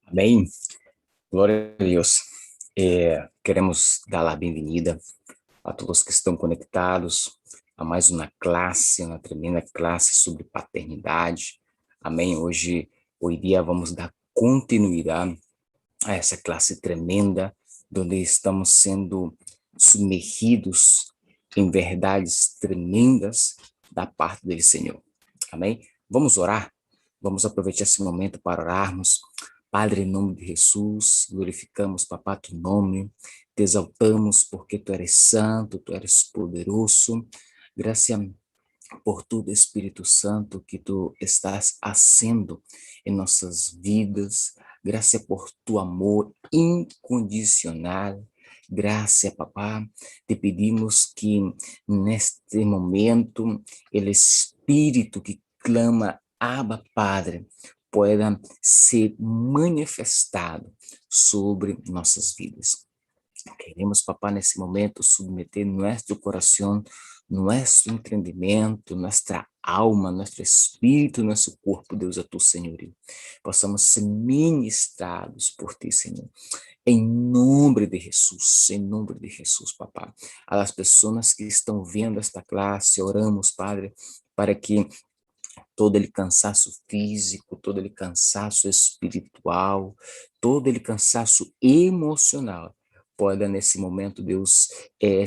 Amém. Glória a Deus. Queremos dar a bem-vinda a todos que estão conectados a mais uma tremenda classe sobre paternidade. Amém. Hoje dia, vamos dar continuidade a essa classe tremenda, onde estamos sendo submergidos em verdades tremendas da parte do Senhor. Amém. Vamos orar. Vamos aproveitar esse momento para orarmos. Padre, em nome de Jesus, glorificamos, papá, teu nome, te exaltamos porque tu eres santo, tu eres poderoso. Graças por tudo, Espírito Santo, que tu estás fazendo em nossas vidas. Graças por tu amor incondicional. Graças, papá, te pedimos que neste momento, o Espírito que clama, Abba, Padre, pueda ser manifestado sobre nossas vidas. Queremos, papá, nesse momento, submeter nosso coração, nosso entendimento, nossa alma, nosso espírito, nosso corpo, Deus, a tu senhorio. Possamos ser ministrados por ti, Senhor. Em nome de Jesus, papá. As pessoas que estão vendo esta classe, oramos, Padre, para que todo ele cansaço físico, todo ele cansaço espiritual, todo ele cansaço emocional, pode nesse momento, Deus,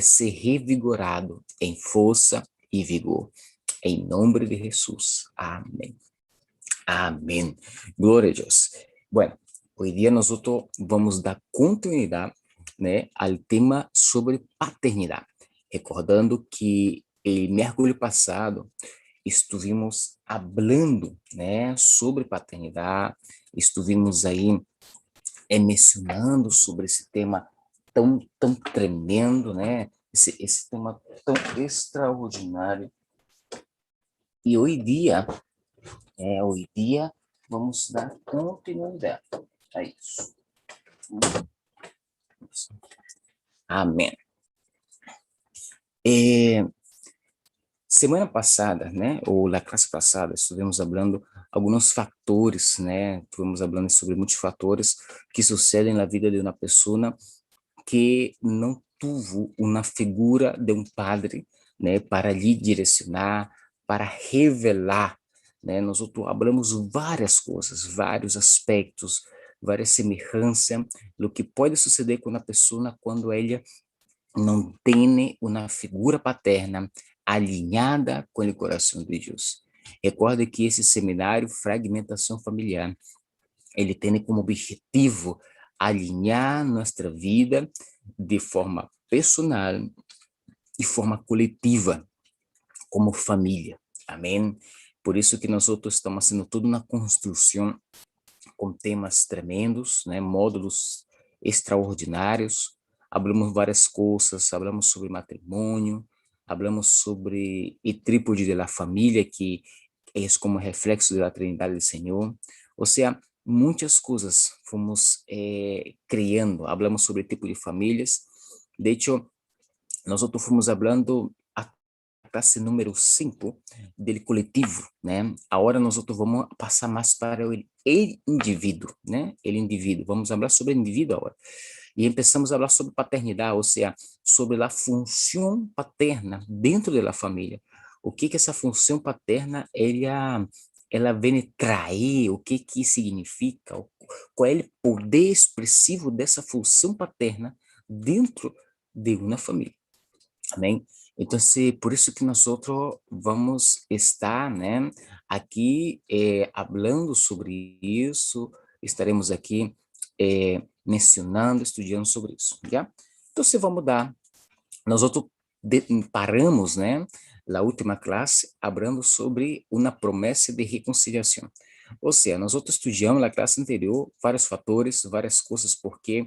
ser revigorado em força e vigor. Em nome de Jesus. Amém. Amém. Glória a Deus. Bueno, hoje dia nós vamos dar continuidade, né, ao tema sobre paternidade. Recordando que el miércoles passado estivemos falando, né, sobre paternidade, estivemos aí mencionando sobre esse tema tão tremendo, né, esse tema tão extraordinário. E hoje dia vamos dar continuidade a isso. Amém. Semana passada, né, ou na classe passada, estivemos falando alguns fatores, né, estivemos falando sobre muitos fatores que sucedem na vida de uma pessoa que não teve uma figura de um padre, né, para lhe direcionar, para revelar, né, nós falamos várias coisas, vários aspectos, várias semelhanças, do que pode suceder com uma pessoa quando ela não tem uma figura paterna alinhada com o coração de Deus. Recorde que esse seminário, Fragmentação Familiar, ele tem como objetivo alinhar nossa vida de forma personal e forma coletiva, como família. Amém? Por isso que nós outros estamos fazendo toda uma construção com temas tremendos, né? Módulos extraordinários. Hablamos várias coisas, hablamos sobre matrimônio, hablamos sobre o trípode da família, que é como reflexo da Trindade do Senhor. Ou seja, muitas coisas fomos criando. Hablamos sobre tipo de famílias. De hecho, nós outros fomos falando a classe número 5 do coletivo, né? Agora nós outros vamos passar mais para o indivíduo, né? O indivíduo. Vamos falar sobre o indivíduo agora. E começamos a falar sobre paternidade, ou seja, sobre a função paterna dentro da família. O que essa função paterna ela vem trazer, o que significa, qual é o poder expressivo dessa função paterna dentro de uma família. Amém? Então, por isso que nós outros vamos estar, né, aqui falando sobre isso, estaremos aqui mencionando, estudando sobre isso, já? Então, se vamos dar, nós outros paramos, né, na última classe, falando sobre uma promessa de reconciliação. Ou seja, nós outros estudamos na classe anterior vários fatores, várias coisas, porque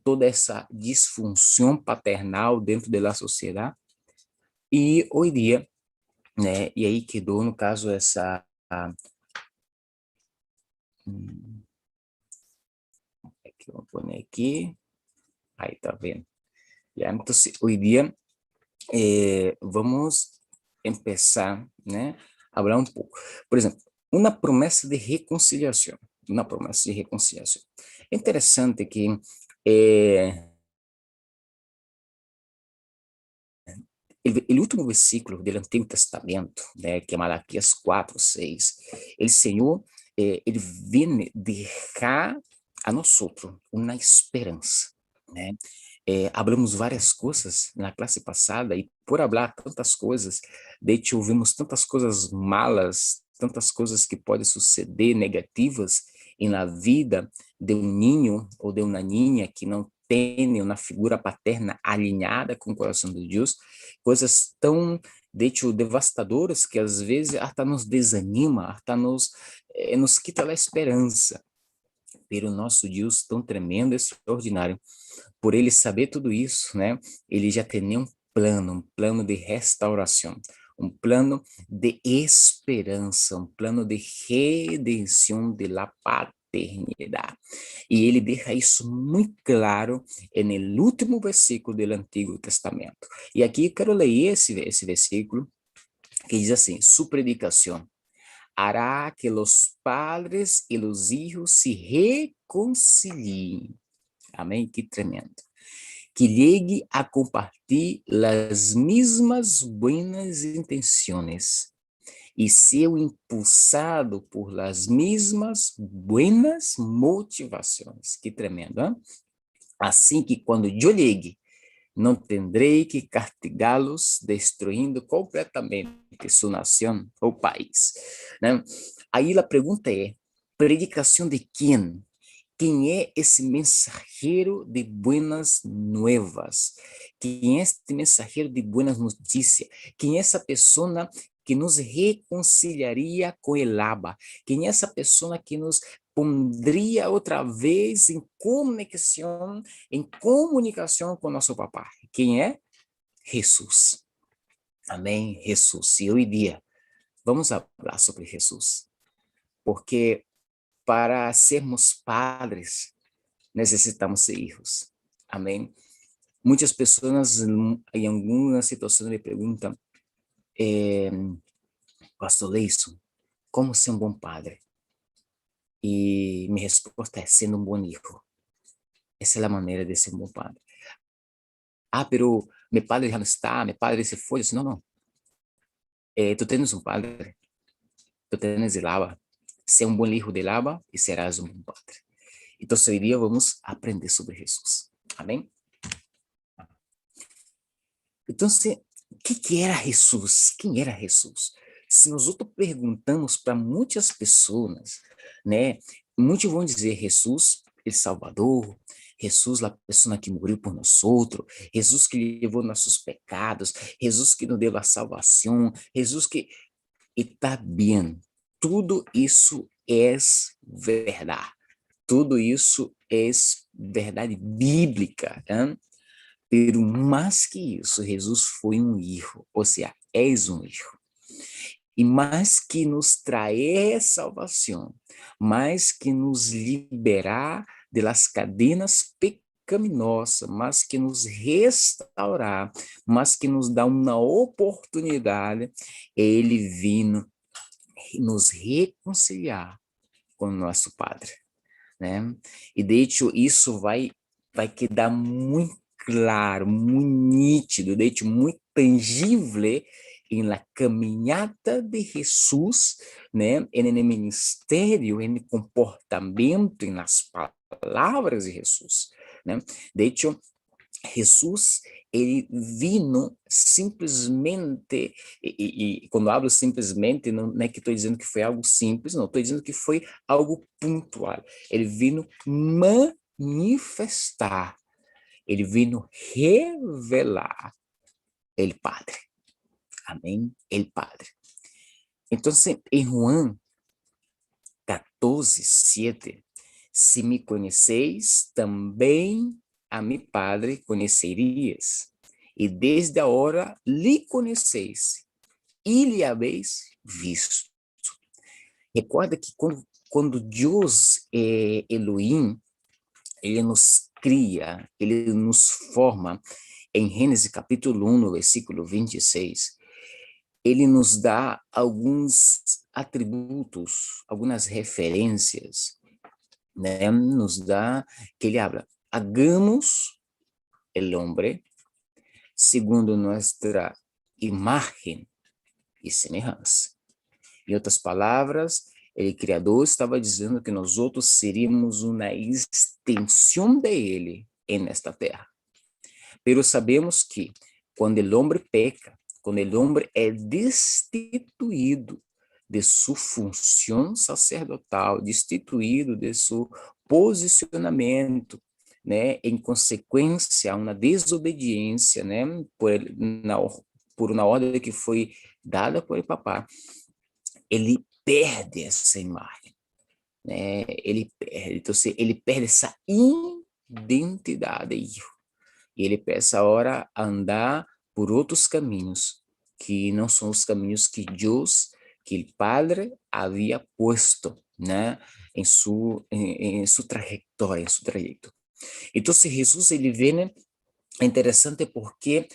toda essa disfunção paternal dentro da sociedade. E hoje dia, né, e aí quedou, no caso, aqui, vamos pôr aqui, aí tá vendo? Já, então, hoje dia, vamos começar, né, a falar um pouco. Por exemplo, uma promessa de reconciliação. uma promessa de reconciliação. É interessante que é, o último versículo do Antigo Testamento, né, que é Malaquias 4:6, o Senhor, ele vem deixar a nós uma esperança, né? Hablamos várias coisas na classe passada e por falar tantas coisas, de hecho, ouvimos tantas coisas malas, tantas coisas que podem suceder negativas na vida de um ninho ou de uma ninha que não tem uma figura paterna alinhada com o coração de Deus, coisas tão, de hecho, devastadoras que às vezes até nos desanima, até nos quita a esperança. Pero nosso Deus tão tremendo e extraordinário, por ele saber tudo isso, né? Ele já tem um plano de restauração, um plano de esperança, um plano de redenção de la paternidade. E ele deixa isso muito claro no último versículo do Antigo Testamento. E aqui eu quero ler esse versículo que diz assim: su predicação hará que los padres e los hijos se reconciliem. Amém? Que tremendo. Que llegue a compartir as mesmas buenas intenções e ser impulsado por las mesmas buenas motivações. Que tremendo, hein? Assim que quando eu llegue, não tendrei que castigá-los, destruindo completamente sua nação ou país. Né? Aí a pergunta é: predicação de quem? Quem é esse mensageiro de buenas novas? Quem é este mensageiro de buenas notícias? Quem é essa pessoa que nos reconciliaria com el Abba? Quem é essa pessoa que nos pondria outra vez em comunicação com nosso papai? Quem é? Jesus. Amém? Jesus. E hoje dia vamos falar sobre Jesus, porque para sermos padres necessitamos ser hijos. Amém? Muitas pessoas em alguma situação me perguntam, Pastor Leison, como ser um bom padre? E minha resposta é sendo um bom hijo. Essa é a maneira de ser um bom padre. Ah, pero meu padre já não está, meu padre se foi. Eu disse, não, não. Tu tens um padre, tu tens el Abba. Ser um bom hijo del Abba e serás um bom padre. Então, hoje dia vamos aprender sobre Jesus. Amém? Então, o que era Jesus? Quem era Jesus? Se nós outros perguntamos para muitas pessoas, né, muitos vão dizer Jesus, o Salvador, Jesus, a pessoa que morreu por nós outros, Jesus que levou nossos pecados, Jesus que nos deu a salvação, Jesus que está bem. Tudo isso é verdade. Tudo isso é verdade bíblica, hein? Pero mais que isso, Jesus foi um hijo, ou seja, és um hijo. E mais que nos traer salvação, mais que nos liberar das cadenas pecaminosas, mais que nos restaurar, mais que nos dá uma oportunidade, ele vindo nos reconciliar com o nosso Padre, né? E de hecho isso vai quedar muito claro, muito nítido, de hecho muito tangível em la caminhada de Jesus, né, no ministério, no comportamento, nas palavras de Jesus, né? De hecho, Jesus, ele vino simplesmente, e quando hablo simplesmente, não é que estou dizendo que foi algo simples, não, estou dizendo que foi algo pontual. Ele vino manifestar, ele vino revelar el Padre. Amém? El Padre. Então, em Juan 14:7, se me conheceis, também a mi Padre conhecerias. E desde a hora lhe conheceis e lhe habéis visto. Recorda que quando Deus é Elohim, ele nos cria, ele nos forma. Em Gênesis capítulo 1, no versículo 26, ele nos dá alguns atributos, algumas referências né? Nos dá, que ele habla, hagamos el hombre segundo nuestra imagen e semelhança. Em outras palavras, o Criador estava dizendo que nós outros seríamos uma extensão dele nesta terra. Pero sabemos que quando o homem peca, quando o homem é destituído de sua função sacerdotal, destituído de seu posicionamento, né, em consequência a uma desobediência, né, por uma ordem que foi dada por ele papá, ele perde essa imagem, né? Ele perde essa identidade, e ele peça agora a andar por outros caminhos, que não são os caminhos que Deus, que o Padre havia posto, né, em sua trajetória, em seu trajeto. Então, Jesus, ele vem, é interessante porque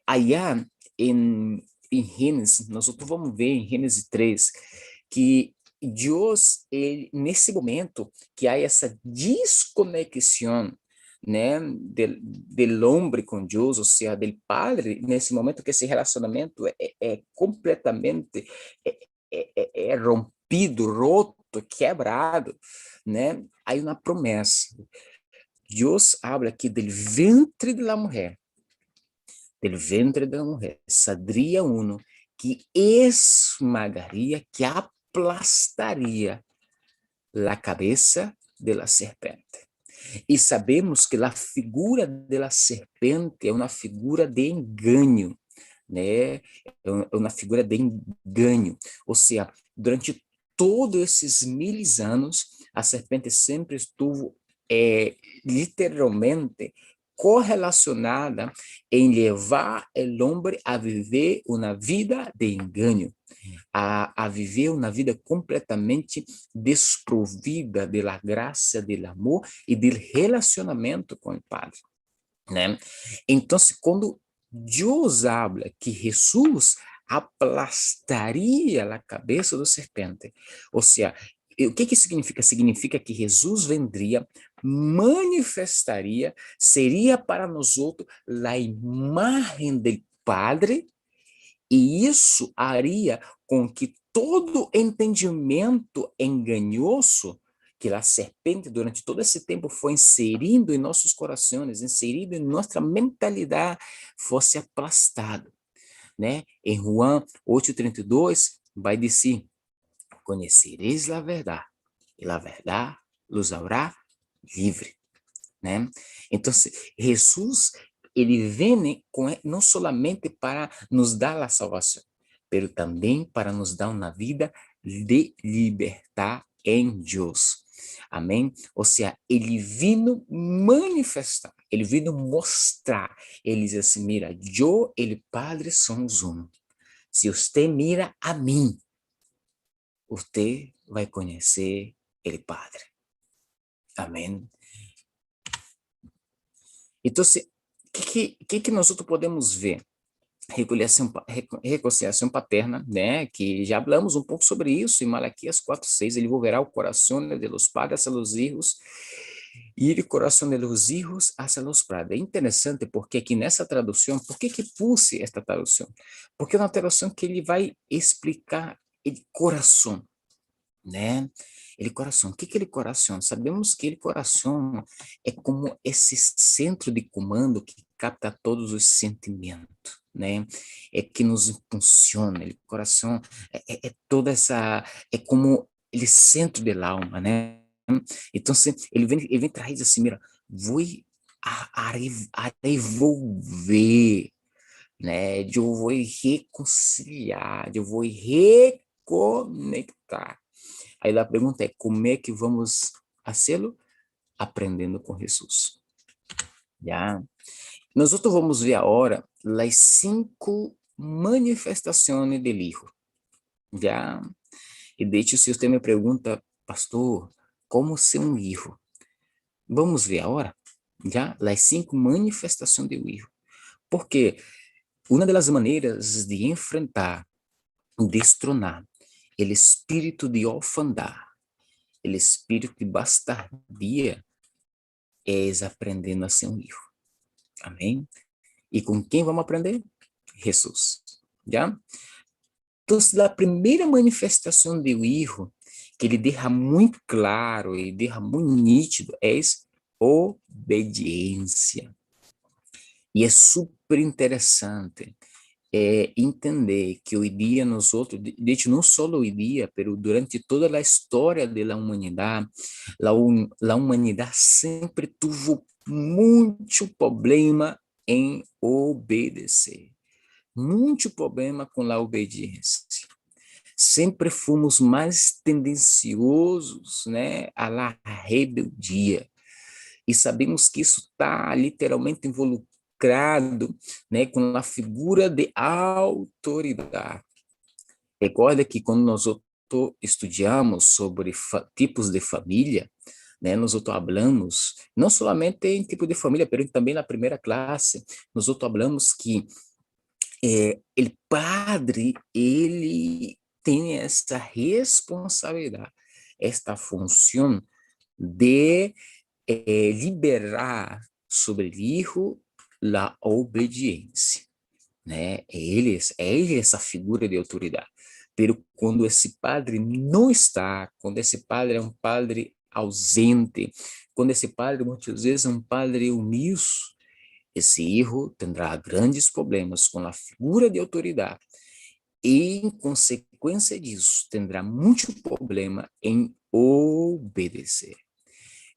allá em Gênesis, nós vamos ver em Gênesis 3, que Deus, nesse momento que há essa desconexão, né, del homem com Deus, ou seja, del Padre, nesse momento que esse relacionamento é completamente é rompido, roto, quebrado, né? Há uma promessa. Deus habla aqui del ventre de la mujer, saldría uno que esmagaría, que aplastaría la cabeza de la serpiente. E sabemos que a figura da serpente é uma figura de engano, né? É uma figura de engano. Ou seja, durante todos esses 1000 anos, a serpente sempre estuvo literalmente correlacionada em levar o homem a viver uma vida de engano, a viver uma vida completamente desprovida da graça, do amor e do relacionamento com o Padre, né? Então, quando Deus habla que Jesus aplastaria a cabeça do serpente, ou seja, o que significa? Significa que Jesus vendria, manifestaria, seria para nós outros a imagem do Padre, e isso haria com que todo entendimento enganoso que a serpente durante todo esse tempo foi inserindo em nossos corações, inserindo em nossa mentalidade, fosse aplastado, né? Em João 8:32 vai dizer: conhecereis a verdade, e a verdade los hará livre, né? Então, Jesus, ele vem não somente para nos dar a salvação, mas também para nos dar uma vida de liberdade em Deus. Amém? Ou seja, ele vino manifestar, ele vino mostrar, ele diz assim, mira, eu e o Padre somos um. Se você mira a mim, você vai conhecer o Padre. Amém? Então, que nós podemos ver? Reconciliação paterna, né? Que já falamos um pouco sobre isso em Malaquias 4:6. Ele volverá o coração de los padres a los hijos e o coração de los hijos hacia los padres. É interessante porque aqui nessa tradução, por que puse esta tradução? Porque é uma tradução que ele vai explicar o coração, né? Ele coração. O que é ele coração? Sabemos que ele coração é como esse centro de comando que capta todos os sentimentos, né? É que nos impulsiona. Ele coração é toda essa, é como ele centro da alma, né? Então ele vem trazer assim, mira, vou a devolver, né? Eu vou reconciliar, eu vou reconectar. Aí a pergunta é, como é que vamos fazê-lo? Aprendendo com Jesus. Já? Nós outros vamos ver agora as 5 manifestações do Hijo. Já? E de hecho, se você me pergunta, pastor, como ser um hijo? Vamos ver agora, já? As 5 manifestações do Hijo. Porque uma das maneiras de enfrentar, destronar, o espírito de orfandade, o espírito de bastardia é aprendendo a ser um hijo. Amém? E com quem vamos aprender? Jesus. Já? Então, a primeira manifestação do hijo, que ele deixa muito claro e deixa muito nítido, é obediência. E é super interessante entender que hoje dia nós outros, de hecho não só hoje dia, mas durante toda a história da humanidade, a humanidade sempre teve muito problema em obedecer. Muito problema com a obediência. Sempre fomos mais tendenciosos, né, à la rebeldia. E sabemos que isso está literalmente involucrado, né, com a figura de autoridade. Recorda que quando nós estudamos sobre tipos de família, né, nós falamos, não somente em tipo de família, mas também na primeira classe, nós falamos que o padre, ele tem essa responsabilidade, esta função de liberar sobre o filho a obediência, né? Ele é essa figura de autoridade. Pero quando esse padre não está, quando esse padre é um padre ausente, quando esse padre muitas vezes é um padre omisso, esse hijo terá grandes problemas com a figura de autoridade e, em consequência disso, terá muito problema em obedecer.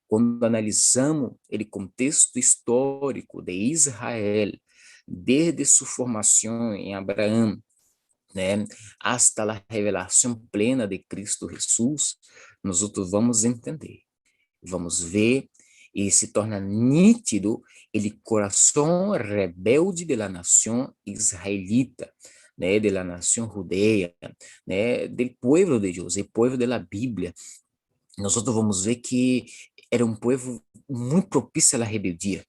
Quando analisamos o contexto histórico de Israel, desde sua formação em Abraão, né, hasta a revelação plena de Cristo Jesus, nós vamos entender, vamos ver e se torna nítido o coração rebelde da nação israelita, né, da nação judeia, né, do povo de Deus, o povo da Bíblia. Nós vamos ver que era um povo muito propício à rebeldia,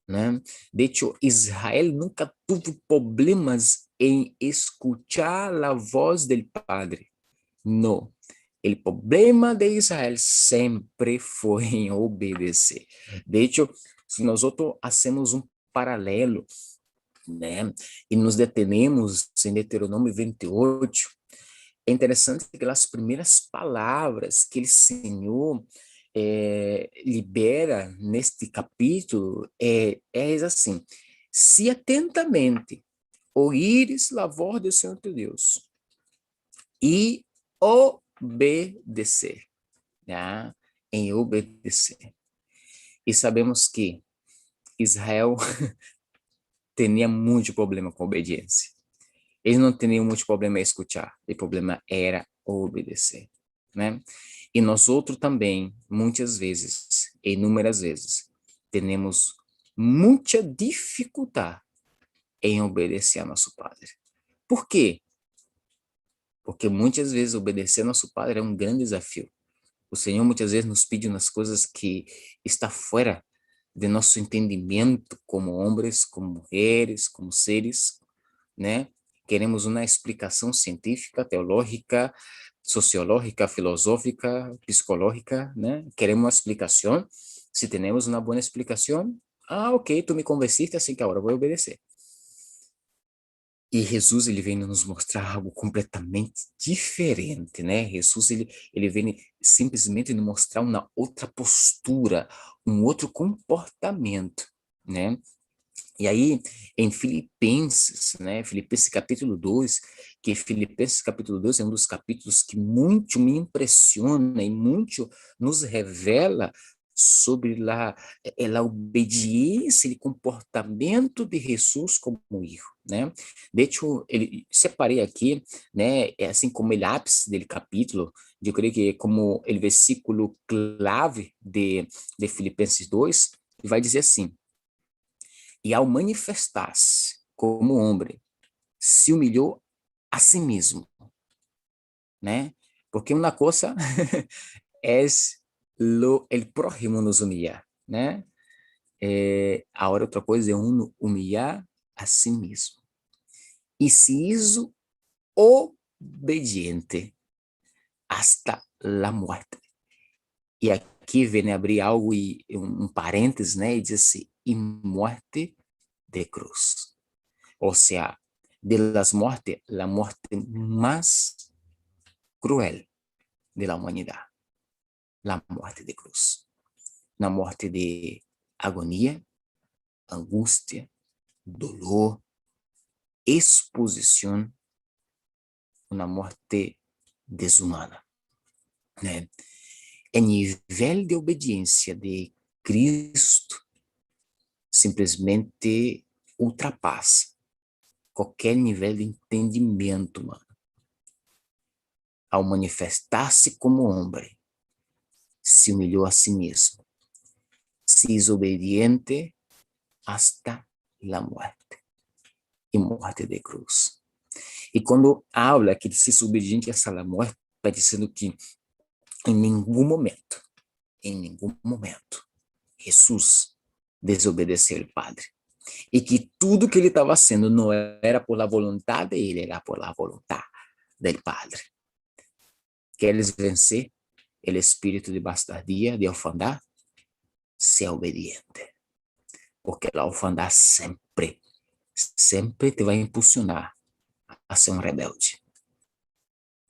né? De hecho, Israel nunca teve problemas em escutar a voz do Padre. Não. O problema de Israel sempre foi em obedecer. De hecho, se nós hacemos um paralelo, né, e nos detenemos em Deuteronômio 28, é interessante que as primeiras palavras que o Senhor libera neste capítulo é assim: se atentamente ouvires a voz do Senhor teu Deus e obedecer, né? Em obedecer. E sabemos que Israel tinha muito problema com obediência. Eles não tinham muito problema em escutar, o problema era obedecer, né? E nós outros também, muitas vezes, inúmeras vezes, temos muita dificuldade em obedecer a nosso Padre. Por quê? Porque muitas vezes obedecer a nosso Padre é um grande desafio. O Senhor muitas vezes nos pede umas coisas que está fora de nosso entendimento como homens, como mulheres, como seres, né? Queremos uma explicação científica, teológica, sociológica, filosófica, psicológica, né? Queremos uma explicação. Se temos uma boa explicação, ok, tu me convenciste, assim que agora eu vou obedecer. E Jesus, ele vem nos mostrar algo completamente diferente, né? Jesus, ele vem simplesmente nos mostrar uma outra postura, um outro comportamento, né? E aí, em Filipenses, né? Filipenses capítulo 2, que Filipenses capítulo 2 é um dos capítulos que muito me impressiona e muito nos revela sobre a obediência e comportamento de Jesus como hijo, né? De hecho, ele separei aqui, né, assim como o ápice dele capítulo, eu creio que é como o versículo clave de Filipenses 2, ele vai dizer assim: e ao manifestar-se como homem, se humilhou a si mesmo, né? Porque uma coisa é el prójimo nos humilhar, né? Agora outra coisa é humilhar a si mesmo. E se hizo obediente hasta la muerte. E aqui vem abrir algo e um parênteses, né? E diz assim, e morte de cruz. Ou seja, de las muertes, la muerte más cruel de la humanidad, la muerte de cruz. Una muerte de agonia, angústia, dolor, exposição, uma morte desumana, né? O nível de obediência de Cristo simplesmente ultrapassa qualquer nível de entendimento, mano. Ao manifestar-se como homem, se humilhou a si mesmo, se hizo obediente hasta la muerte, e morte de cruz. E quando habla que ele se hizo obediente hasta la muerte, está dizendo que em nenhum momento, Jesus desobedeceu ao Padre. E que tudo que ele estava fazendo não era por la voluntad de ele, era por la voluntad del Padre. Queres vencer o espírito de bastardia, de orfandad? Sea obediente. Porque a orfandad sempre, sempre te vai impulsionar a ser um rebelde.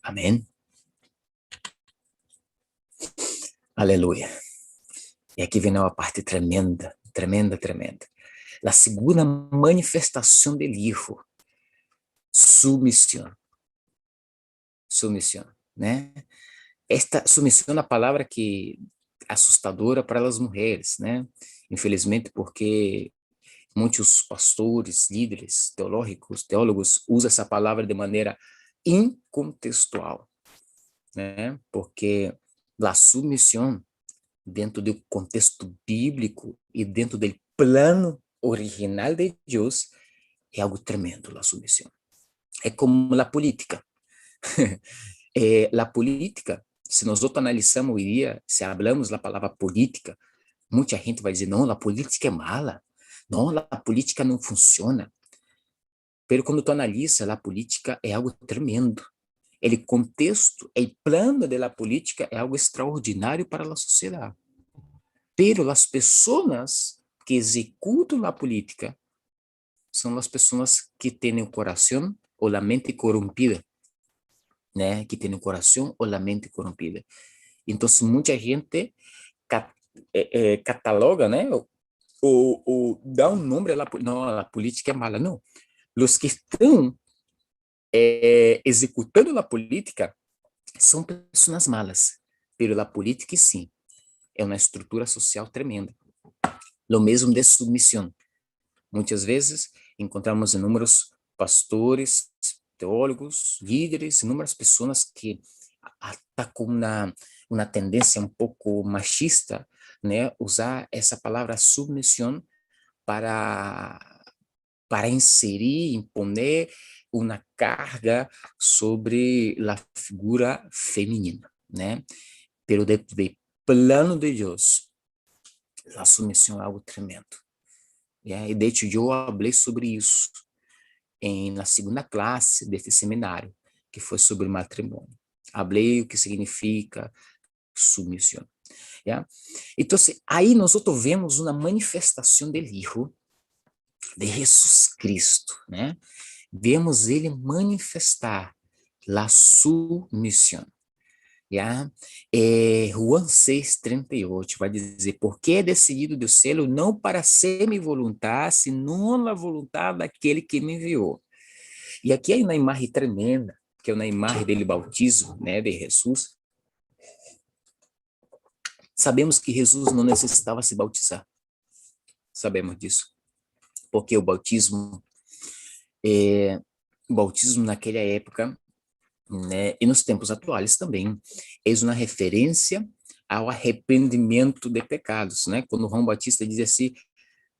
Amém? Aleluia. E aqui vem uma parte tremenda, tremenda, tremenda. A segunda manifestação do Hijo, submissão. Submissão, né? Esta submissão é uma palavra que é assustadora para as mulheres, né? Infelizmente, porque muitos pastores, líderes teólogos usam essa palavra de maneira incontextual, né? Porque a submissão dentro do contexto bíblico e dentro do plano original de Deus é algo tremendo, a submissão. É como a política. A política, se nós analisamos hoje dia, se hablamos da palavra política, muita gente vai dizer, não, a política é mala, não, a política não funciona. Pero quando tu analisa, a política é algo tremendo. O contexto, o plano da política é algo extraordinário para a sociedade. Pero as pessoas que executam a política são as pessoas que têm o coração ou a mente corrompida, né? Que têm o coração ou a mente corrompida. Então, muita gente cataloga, né? Ou dá um nome à não, a política é mala, não. Os que estão executando a política são pessoas malas, pero a política sim é uma estrutura social tremenda. Lo mesmo de submissão. Muitas vezes encontramos inúmeros pastores, teólogos, líderes, inúmeras pessoas que estão com uma tendência um pouco machista, né, usar essa palavra submissão para inserir, imponer uma carga sobre a figura feminina, né? Pero de plano de Deus, a submissão é algo tremendo. Yeah? E de hecho, eu falei sobre isso na segunda classe desse seminário, que foi sobre matrimônio. Falei o que significa submissão. Yeah? Então, aí nós vemos uma manifestação do Hijo de Jesus Cristo, né? Vemos ele manifestar a submissão. Yeah? Juan 6:38 vai dizer, porque é decidido do céu não para ser minha vontade, senão a vontade daquele que me enviou. E aqui é uma imagem tremenda, que é uma imagem dele bautismo, né, de Jesus. Sabemos que Jesus não necessitava se bautizar. Sabemos disso. Porque o bautismo naquela época, né, e nos tempos atuais também, é uma referência ao arrependimento de pecados, né? Quando João Batista diz assim,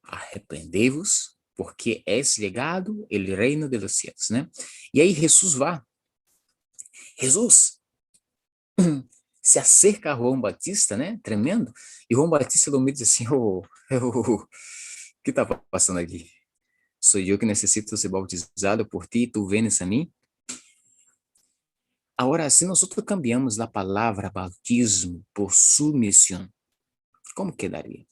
arrependei-vos, porque é legado o reino dos céus, né? E aí Jesus se acerca a João Batista, né? Tremendo. E João Batista no meio diz assim, o que está passando aqui? Sou eu que necessito ser bautizado por ti, tu vens a mim? Agora, se nós cambiamos a palavra bautismo por submissão, como quedaria?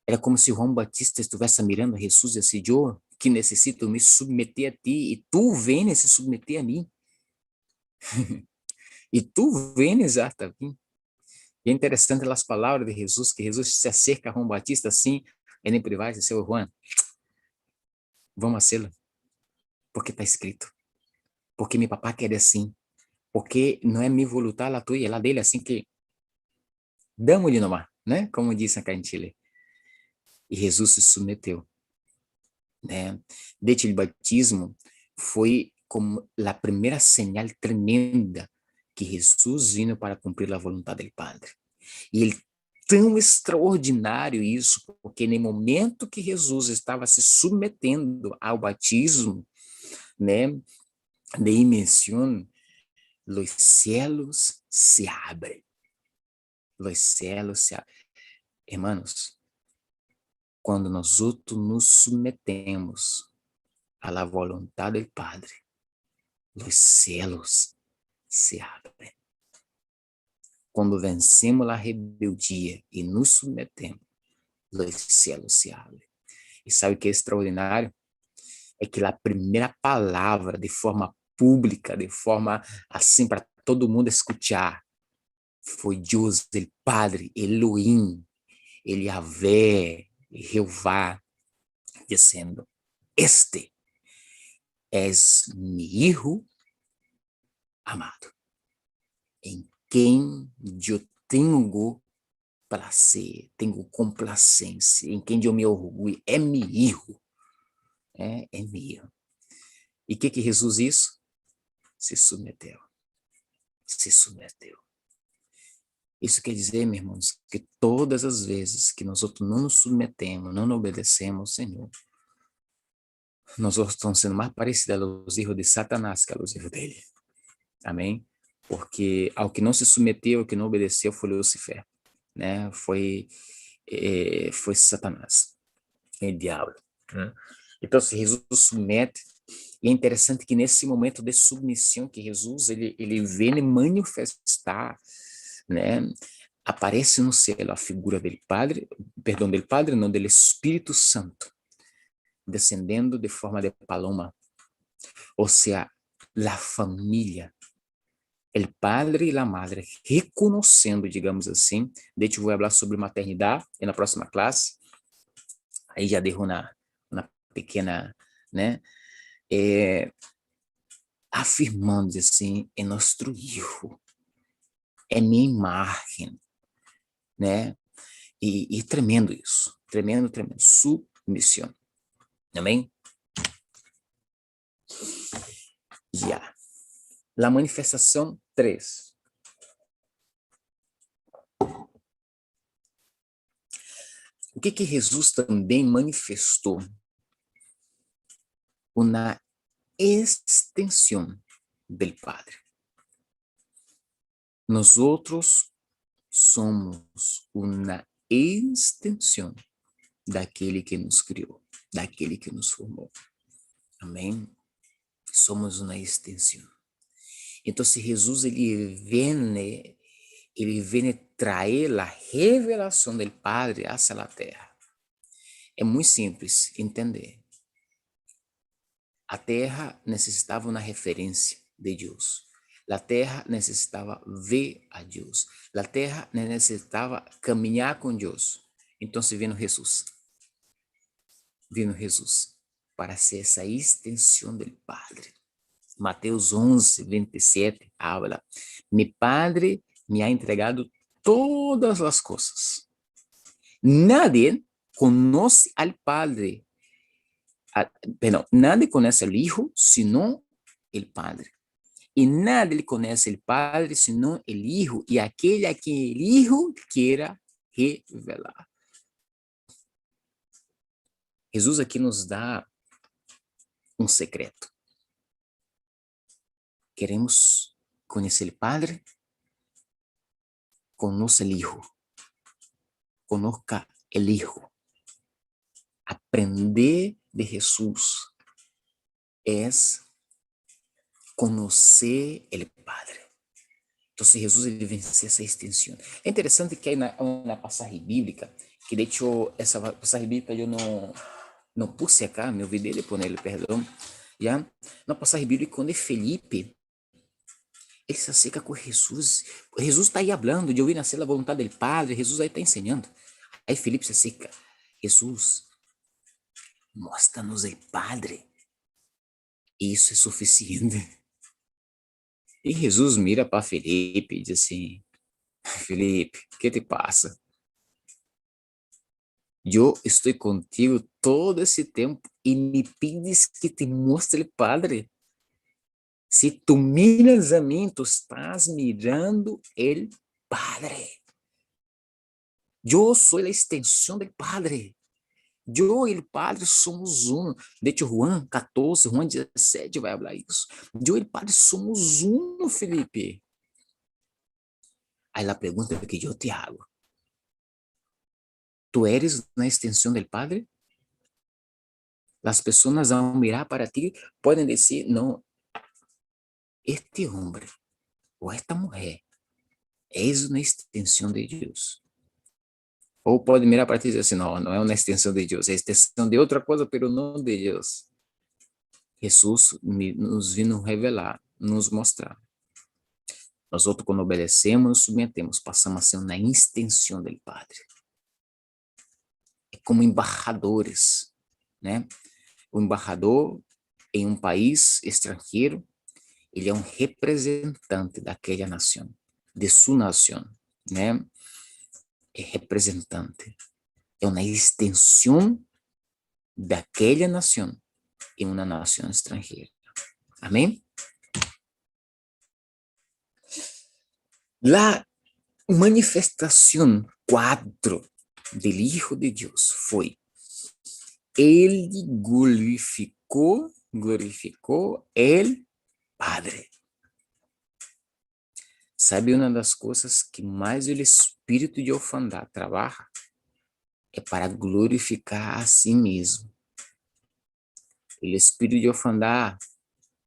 Era como se João Batista estivesse mirando a Jesus e disse, eu que necessito me submeter a ti, e tu vienes se submeter a mim. E tu vienes a mim. E é interessante as palavras de Jesus, que Jesus se acerca a João Batista assim, em privado, e diz, Juan, vamos fazê-lo, porque está escrito. Porque meu papá quer assim. Porque não é minha vontade a tua, é a dele, assim que damos-lhe nomás, né? Como disse aqui em Chile. E Jesus se submeteu, né? De batismo foi como a primeira señal tremenda que Jesus vino para cumprir a vontade do Padre. E ele tão extraordinário isso, porque no momento que Jesus estava se submetendo ao batismo, né, de imersão, os céus se abrem. Os céus se abrem. Hermanos, quando nós outros nos submetemos à la vontade do Padre, os céus se abrem. Quando vencemos a rebeldia e nos submetemos, os céus se abrem. E sabe o que é extraordinário? É que a primeira palavra, de forma pública, de forma assim para todo mundo escutar, foi Deus, o Padre, Elohim, ele Yahvé, Jeová, dizendo, este és mi hijo amado, em quem eu tenho prazer, tenho complacência, em quem eu me orgulho, é mi hijo, é meu. E o que Jesus hizo? Se submeteu, se submeteu. Isso quer dizer, meus irmãos, que todas as vezes que nós outros não nos submetemos, não obedecemos ao Senhor, nós outros estamos sendo mais parecidos aos filhos de Satanás que aos filhos dele. Amém? Porque ao que não se submeteu, ao que não obedeceu, foi Lucifer, né? Foi Satanás, o diabo. Né? Então, se Jesus submete, e é interessante que nesse momento de submissão que Jesus ele vem manifestar, né? Aparece no céu a figura do Padre, perdão, do Padre, não, do Espírito Santo, descendendo de forma de paloma, ou seja, a família, o padre e a madre, reconhecendo, digamos assim, de hecho vou falar sobre maternidade na próxima classe, aí já derro na pequena, né, afirmando assim, é nosso filho, é minha imagem, né, e tremendo isso, tremendo, submissão, amém? Já. La manifestação 3. O que Jesus também manifestou? Uma extensão do Padre. Nós outros somos uma extensão daquele que nos criou, daquele que nos formou. Amém? Somos uma extensão. Então, se Jesus ele vem trazer a revelação do Padre hacia a terra. É muito simples entender. A terra necessitava uma referência de Deus. A terra necessitava ver a Deus. A terra necessitava caminhar com Deus. Então se vino Jesus. Vino Jesus para ser essa extensão do Padre. Mateus 11:27 habla: Mi Padre me ha entregado todas as coisas. Nadie conoce al Padre. Nadie conoce al Hijo sino el Padre. E nada ele conhece o Padre, senão o Hijo, e aquele a quem o Hijo queira revelar. Jesus aqui nos dá um secreto. Queremos conhecer o Padre? Conozca o Hijo. Conozca o Hijo. Aprender de Jesus é conocer el Padre. Entonces Jesús ele venceu essa extensão. É interessante que aí na passagem bíblica, que de hecho essa passagem bíblica eu não puse acá, me olvidei de ponerle, perdão, já, na passagem bíblica, quando Felipe, ele se acerca com Jesus, Jesus está aí falando, de ouvir nascer a vontade do Padre, Jesus aí está ensinando, aí Felipe se acerca, Jesus, mostra-nos o Padre, isso é suficiente. E Jesus mira para Felipe e diz assim, Felipe, o que te passa? Eu estou contigo todo esse tempo e me pides que te mostre o Padre. Se tu miras a mim, tu estás mirando el Padre. Eu sou a extensão do Padre. Eu e o Padre somos um. De hecho, Juan 14, Juan 17 vai falar isso. Eu e o Padre somos um, Felipe. Aí a pergunta que eu te hago. Tu eres na extensão do Padre? As pessoas ao mirar para ti podem dizer, não, este homem ou esta mulher és uma extensão de Deus. Ou pode mirar para ti e dizer assim, não, não é uma extensão de Deus, é extensão de outra coisa, pero não de Deus. Jesus nos vindo revelar, nos mostrar. Nós outros, quando obedecemos, nos submetemos, passamos a ser uma extensão do Padre. É como embaixadores, né? O embaixador em um país estrangeiro, ele é um representante daquela nação, de sua nação, né? É representante. É uma extensão daquela nação em uma nação estrangeira. Amém? La manifestação 4 do Hijo de Deus foi: ele glorificou el Padre. Sabe uma das coisas que mais o espírito de orfandade trabalha? É para glorificar a si mesmo. O espírito de orfandade,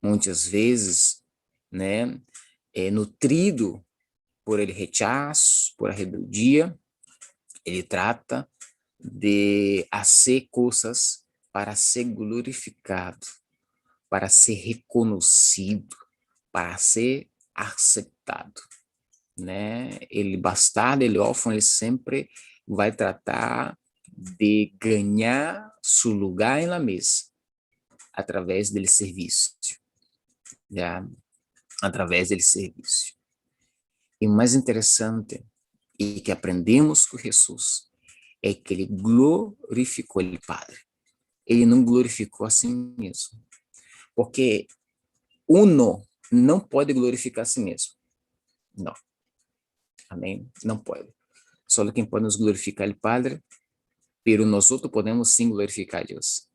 muitas vezes, né, é nutrido por ele rechaço, por a rebeldia, ele trata de fazer coisas para ser glorificado, para ser reconhecido, para ser aceitado, né? Ele bastardo, ele órfão, ele sempre vai tratar de ganhar seu lugar na mesa através dele serviço, já? Através dele serviço. E o mais interessante e que aprendemos com Jesus é que ele glorificou o Padre. Ele não glorificou a si mesmo. Porque uno não pode glorificar a si mesmo. Não. Amém? Não pode. Só quem pode nos glorificar é o Padre, pero nós outros podemos sim glorificar a Deus.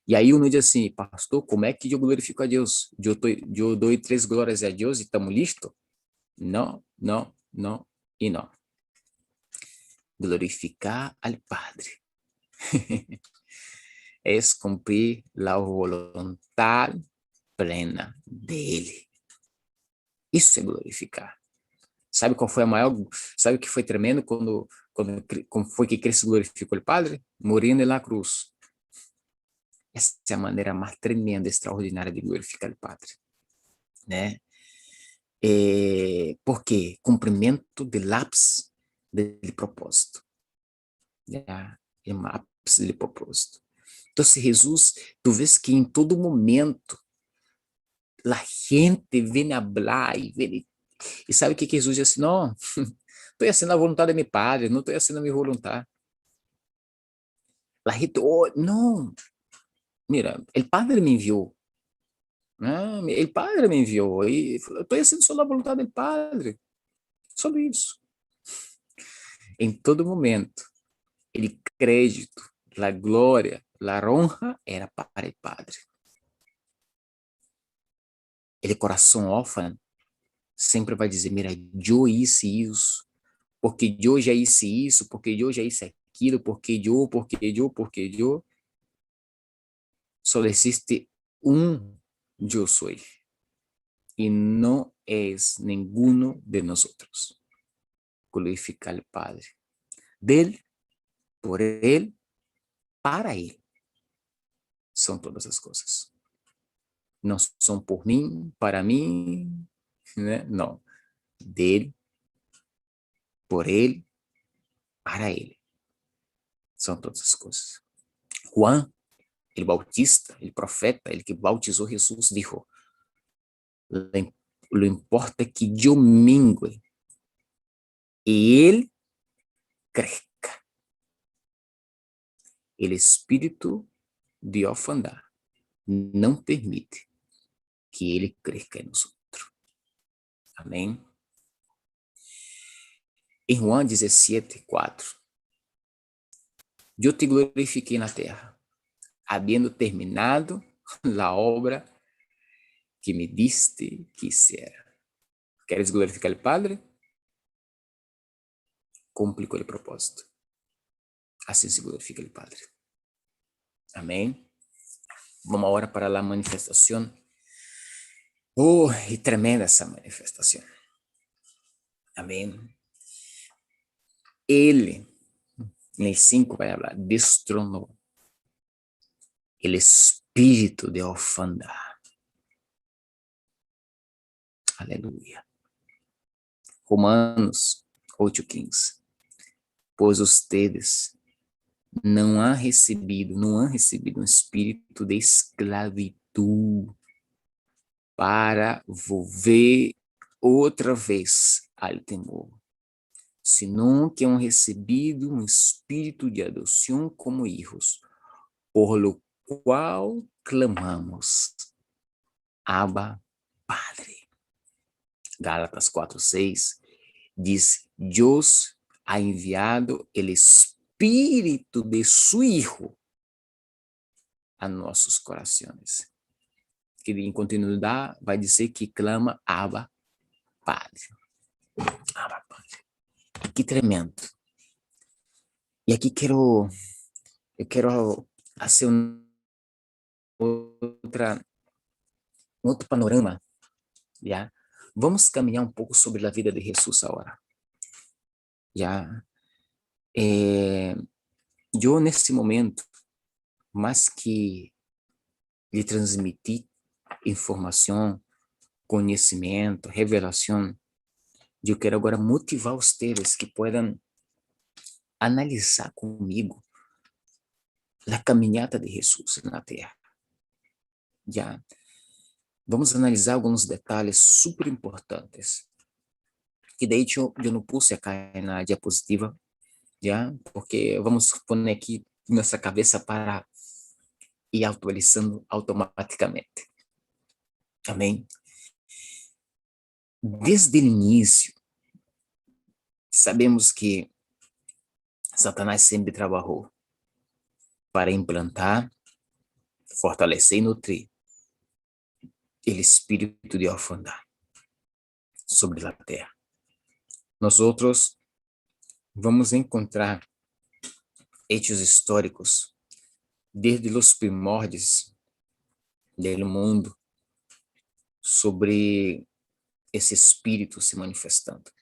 E aí uno diz assim, pastor, como é que eu glorifico a Deus? Eu dou 3 glórias a Deus e estamos listos? Não, não, não e não. Glorificar al Padre é cumprir a vontade plena dele. Isso é glorificar. Sabe qual foi a maior, sabe o que foi tremendo como foi que Cristo glorificou o Padre? Morrendo na cruz. Essa é a maneira mais tremenda, extraordinária de glorificar o Padre, né? ¿Por quê? Cumprimento del ápice del propósito. É um ápice de propósito. Então, se Jesus, tu vês que em todo momento a gente vem falar e sabe o que Jesus diz assim? Não, estou fazendo a vontade de meu Padre, não estou fazendo a minha vontade. A gente, oh, não, mira, o Padre me enviou. Ah, o Padre me enviou e falou, estou fazendo só a vontade do Padre. Só isso. Em todo momento, o crédito, a glória, a honra era para o Padre. Ele coração órfão sempre vai dizer, mira, eu hice isso, porque eu já hice isso, porque eu já hice aquilo, porque eu. Só existe um eu sou. y no es ninguno de nosotros. Glorificar al Padre. De Él, por Él, para Él. Son todas as coisas. Não são por mim, para mim, né? Não. Dele, por Ele, para Ele. São todas as coisas. Juan, el bautista, el profeta, el que bautizou Jesus, dijo, lo importa é que eu mingue e Ele crezca. El espírito de orfandad não permite que Ele crezca em nós. Amém? Em Juan 17:4, eu te glorifiquei na terra, havendo terminado a obra que me diste que hiciera. ¿Queres glorificar al Padre? Cumpre com o propósito. Assim se glorifica o Padre. Amém? Vamos agora para a manifestação. Oh, e tremenda essa manifestação. Amém? Ele, no 5 vai falar, destronou o espírito de orfandad. Aleluia. Romanos 8:15. Pois ustedes não han recebido um espírito de esclavitud para volver outra vez ao temor, senão que han recebido um espírito de adoção como hijos, por lo qual clamamos, Abba, Padre. Gálatas 4:6 diz, Deus ha enviado o Espírito de su Hijo a nossos corações. Que em continuidade vai dizer que clama Abba, Padre. Abba, Padre. Que tremendo. E aqui eu quero fazer um outro panorama, já? Vamos caminhar um pouco sobre a vida de Jesus agora. Já? Eu, nesse momento, mais que lhe transmitir informação, conhecimento, revelação, eu quero agora motivar vocês que possam analisar comigo a caminhada de Jesus na Terra. Já vamos analisar alguns detalhes super importantes. Que daí eu não puse acá na diapositiva, já, porque vamos pôr aqui nossa cabeça para ir atualizando automaticamente. Amém? Desde o início, sabemos que Satanás sempre trabalhou para implantar, fortalecer e nutrir o espírito de orfandade sobre a terra. Nós outros vamos encontrar hechos históricos desde os primórdios do mundo sobre esse espírito se manifestando.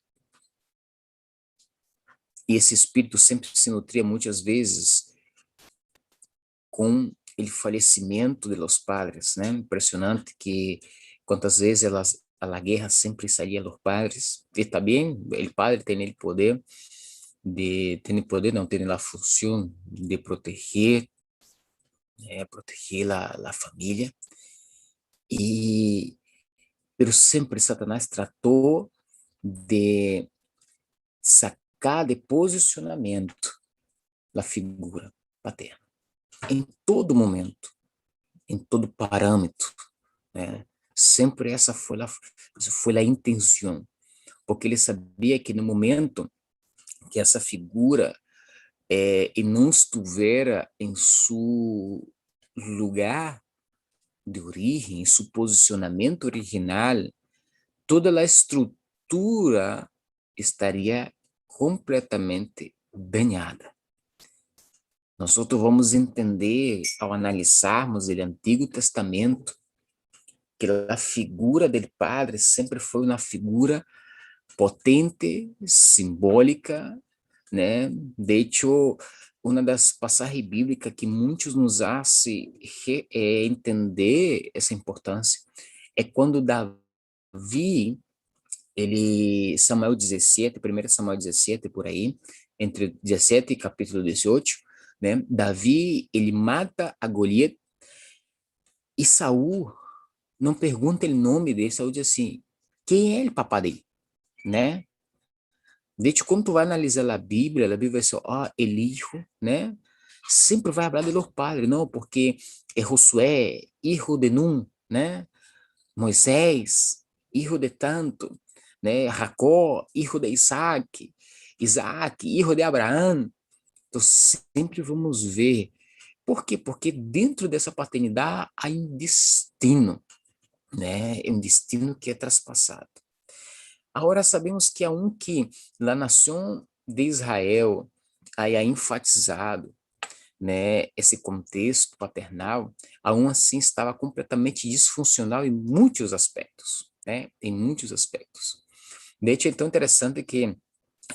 E esse espírito sempre se nutria muitas vezes com o falecimento de los padres, né? Impressionante que quantas vezes a guerra sempre saía dos padres. E também o padre tem o poder tem a função de proteger, proteger a família. Pero sempre Satanás tratou de sacar de posicionamento a figura paterna. Em todo momento, em todo parâmetro, né? Sempre essa foi a intenção, porque ele sabia que no momento que essa figura não estivesse em seu lugar de origem, em seu posicionamento original, toda a estrutura estaria completamente danhada. Nós vamos entender, ao analisarmos o Antigo Testamento, que a figura do Padre sempre foi uma figura potente, simbólica, né? De hecho, uma das passagens bíblicas que muitos nos hace entender essa importância é quando Davi, Samuel 17, 1 Samuel 17, por aí, entre 17 e capítulo 18, né? Davi, ele mata a Golias e Saul não pergunta o nome dele, Saul diz assim, quem é o papá dele, né? De hecho, quando tu vai analisar a Bíblia vai ser, el hijo, né? Sempre vai falar de los padres, não, porque é Josué, hijo de Nun, né? Moisés, hijo de tanto, né? Jacó, hijo de Isaac, Isaac, hijo de Abraão. Então, sempre vamos ver. Por quê? Porque dentro dessa paternidade há um destino, né? É um destino que é traspassado. Agora sabemos que há um que na nação de Israel há enfatizado, né, esse contexto paternal, aún assim estava completamente disfuncional em muitos aspectos, né? Em muitos aspectos. De hecho, é tão interessante que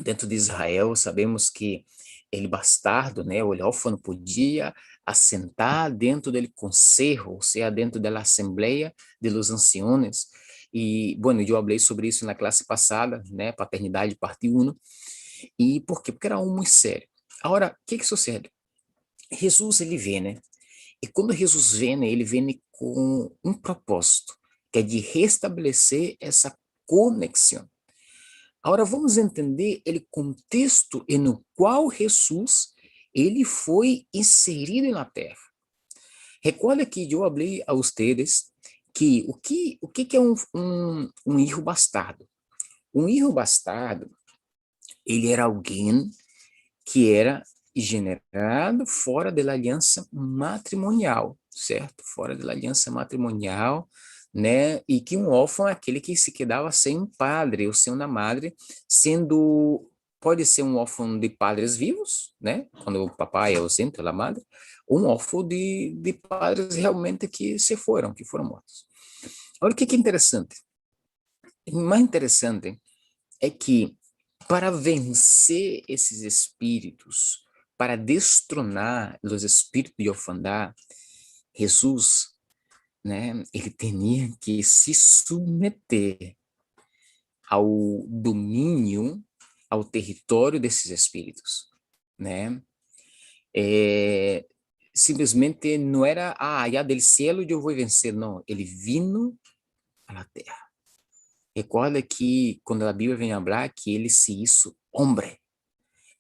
dentro de Israel sabemos que ele bastardo, né, o órfão podia assentar dentro do conselho, ou seja, dentro da assembleia de los anciões. E, bueno, eu falei sobre isso na classe passada, né, paternidade parte 1. E por quê? Porque era algo muito sério. Agora, o que sucede? Jesus, ele vem, né? E quando Jesus vem, né, ele vem com um propósito, que é de restabelecer essa conexão. Agora vamos entender o contexto no qual Jesus ele foi inserido na terra. Recorda que eu falei a vocês que o que é um hijo bastardo? Um hijo bastardo, ele era alguém que era generado fora da aliança matrimonial, certo? Fora da aliança matrimonial, né? E que um órfão é aquele que se quedava sem um padre ou sem uma madre, sendo pode ser um órfão de padres vivos, né? Quando o papai é ausente, a madre, ou um órfão de padres realmente que foram mortos. Olha o que é interessante. O mais interessante é que para vencer esses espíritos, para destronar os espíritos de orfandade, Jesus, né, ele tinha que se submeter ao domínio, ao território desses espíritos, né? É, simplesmente não era, já del cielo eu vou vencer, não. Ele vino à terra. Recorda que quando a Bíblia vem falar que ele se hizo homem,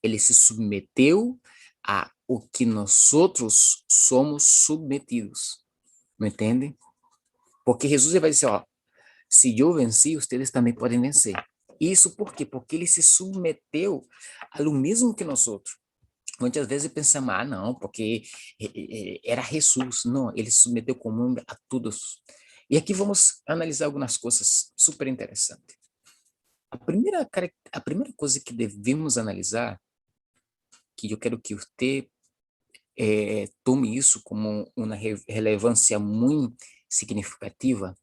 ele se submeteu a o que nós outros somos submetidos, me entende? Porque Jesus vai dizer, se eu venci, vocês também podem vencer. Isso por quê? Porque ele se submeteu ao mesmo que nós outros. Muitas vezes pensamos, não, porque era Jesus. Não, ele se submeteu como a todos. E aqui vamos analisar algumas coisas super interessantes. A primeira coisa que devemos analisar, que eu quero que você tome isso como uma relevância muito significativa,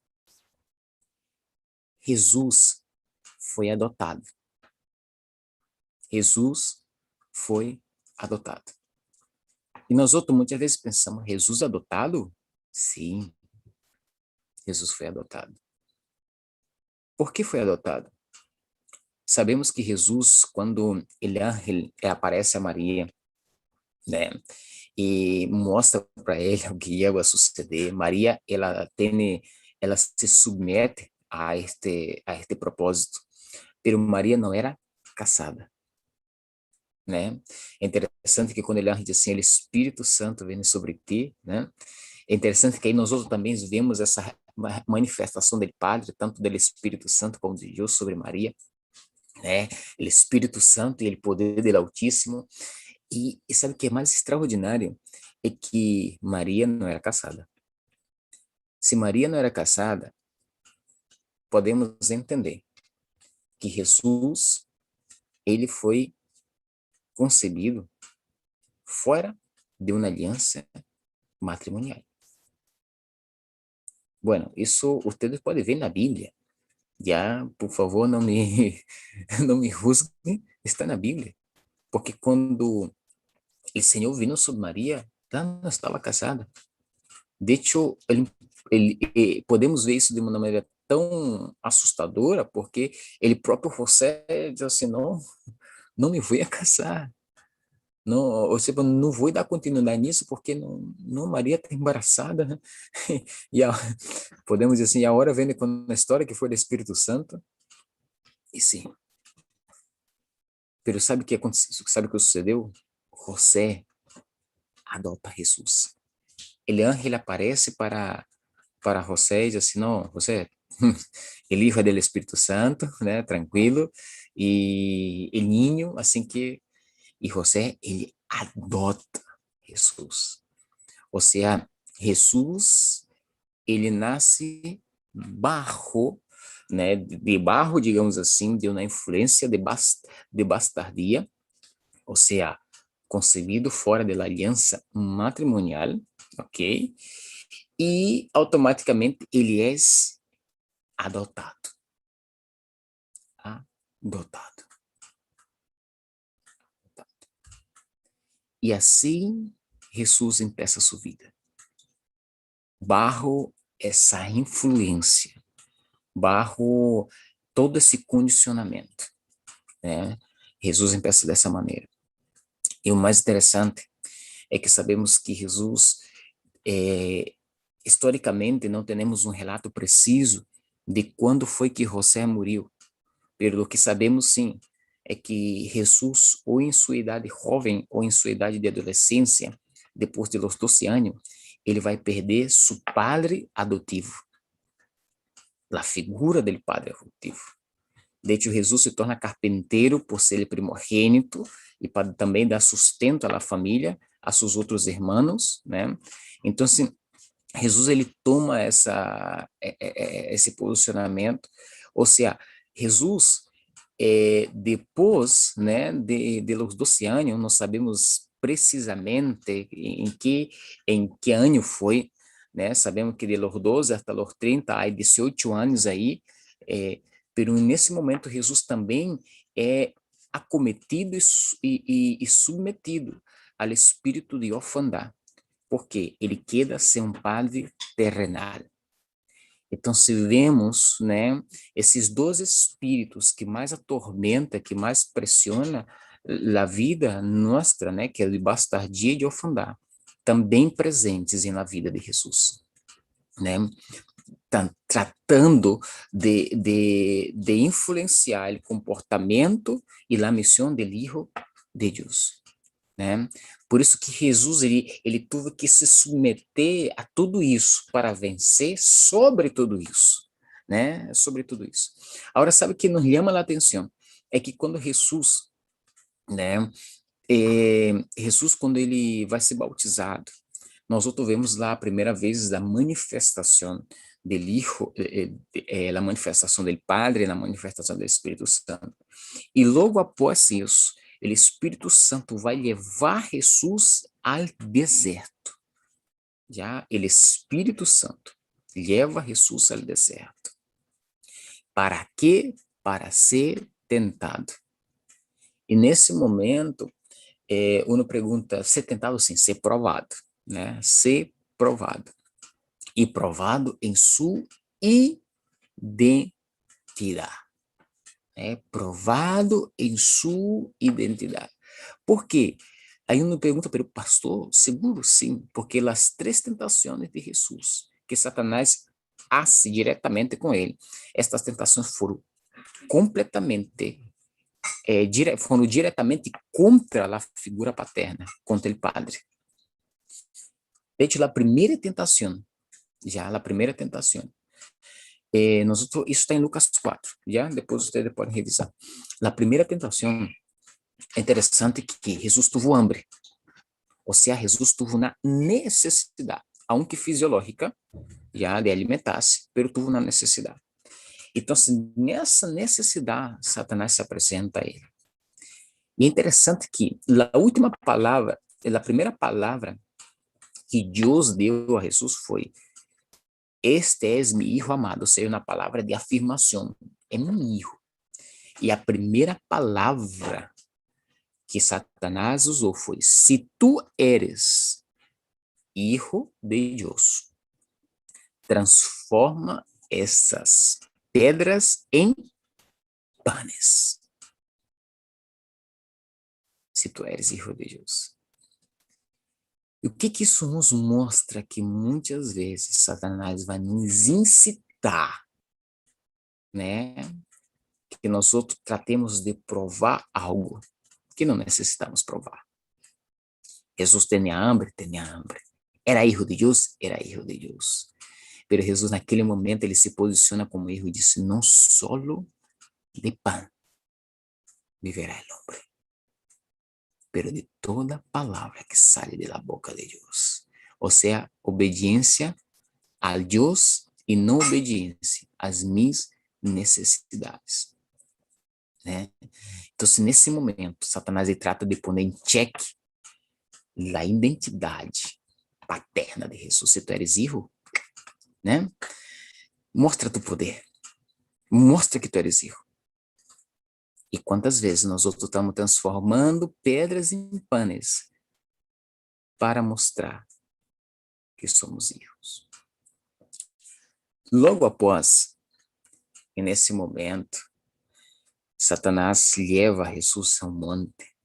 Jesus foi adotado. Jesus foi adotado. E nós outros muitas vezes pensamos, Jesus adotado? Sim, Jesus foi adotado. Por que foi adotado? Sabemos que Jesus, quando ele aparece a Maria, né, e mostra para ele o que ia suceder, Maria, ela se submete a este propósito, pero Maria não era casada, né? É interessante que quando ele diz assim, o Espírito Santo vem sobre ti, né? É interessante que aí nós outros também vemos essa manifestação do Padre, tanto do Espírito Santo como de Deus sobre Maria, né? O Espírito Santo e o poder do Altíssimo. E sabe o que é mais extraordinário? É que Maria não era casada. Se Maria não era casada, podemos entender que Jesus, ele foi concebido fora de uma aliança matrimonial. Bueno, isso vocês podem ver na Bíblia. Já, por favor, não me, não me juzguem, está na Bíblia. Porque quando o Senhor vino sobre Maria, ela não estava casada. De hecho, podemos ver isso de uma maneira tão assustadora, porque ele próprio José diz assim, não, não me vou a casar. Não, ou seja, não vou dar continuidade nisso, porque não Maria está embaraçada, né? E a, podemos dizer assim, a hora vem com a história que foi do Espírito Santo, e sim, pero sabe o que aconteceu, sabe o que sucedeu? José adota Jesus. El ángel aparece para José e diz assim, não, José, el hijo del Espírito Santo, né, tranquilo, e el niño, assim que, e José, ele adota Jesus. Ou seja, Jesus, ele nasce barro, né, de barro, digamos assim, de uma influência de bastardia, ou seja, concebido fora da aliança matrimonial, ok? E automaticamente ele é adotado. Adotado. E assim Jesus empieza sua vida. Barro essa influência, barro todo esse condicionamento, né? Jesus empieza dessa maneira. E o mais interessante é que sabemos que Jesus, historicamente, não temos um relato preciso de quando foi que José morreu. Pelo que sabemos, sim, é que Jesus, ou em sua idade jovem, ou em sua idade de adolescência, depois de los 12 anos, ele vai perder seu padre adotivo, a figura do padre adotivo. De hecho, Jesus se torna carpinteiro por ser primogênito e para também dar sustento à família, a seus outros irmãos, né? Então, assim, Jesus ele toma esse posicionamento, ou seja, Jesus depois, né, de los 12 anos, não sabemos precisamente em que ano foi, né? Sabemos que de los 12 até los 30 há 18 anos aí, pero nesse momento Jesus também é acometido e submetido ao espírito de orfandade, porque ele quer ser um padre terrenal. Então, se vemos, né, esses dois espíritos que mais atormenta, que mais pressiona a vida nossa, né, que é de bastardia e de orfandade, também presentes na vida de Jesus, né, tratando de influenciar o comportamento e a missão do Filho de Deus, né? Por isso que Jesus ele teve que se submeter a tudo isso para vencer sobre tudo isso, né? Sobre tudo isso. Agora, sabe o que nos chama a atenção? É que quando Jesus, né? Jesus, quando ele vai ser bautizado, nós outros vemos lá a primeira vez a manifestação do Hijo, a manifestação do Padre, a manifestação do Espírito Santo. E logo após isso, o Espírito Santo vai levar Jesus ao deserto. Já, o Espírito Santo leva Jesus ao deserto. Para quê? Para ser tentado. E nesse momento, uno pergunta, ser tentado sim, ser provado, né? Ser provado. E provado em sua identidade. Provado em sua identidade. Por quê? Aí uno pergunta para o pastor, seguro sim, porque as três tentações de Jesus, que Satanás hace diretamente com ele, estas tentações foram completamente, foram diretamente contra a figura paterna, contra o padre. De hecho, a primeira tentação, já a primeira tentação, isso está em Lucas 4, já? Depois vocês podem revisar. A primeira tentação, é interessante que Jesus teve hambre. Ou seja, Jesus teve uma necessidade, aunque fisiológica, já de alimentar-se, mas teve uma necessidade. Então, assim, nessa necessidade, Satanás se apresenta a ele. E é interessante que a última palavra, a primeira palavra que Deus deu a Jesus foi: este es mi hijo amado, ou seja, uma palavra de afirmação, é meu hijo. E a primeira palavra que Satanás usou foi: se tu eres hijo de Deus, transforma essas pedras em panes. Se tu eres hijo de Deus. E o que isso nos mostra? Que muitas vezes Satanás vai nos incitar, né? Que nós outros tratemos de provar algo que não necessitamos provar. Jesus tinha hambre? Tinha hambre. Era hijo de Deus? Era hijo de Deus. Pero Jesus, naquele momento, ele se posiciona como hijo e disse: não solo de pan viverá el hombre, pero de toda palavra que sale de la boca de Deus. Ou seja, obediência a Deus e não obediência às minhas necessidades, né? Então, se nesse momento Satanás ele trata de pôr em xeque a identidade paterna de Jesus, se tu eres hijo, né? Mostra tu poder, mostra que tu eres hijo. E quantas vezes nós outros estamos transformando pedras em panes para mostrar que somos hijos. Logo após, e nesse momento, Satanás leva Jesus ao monte.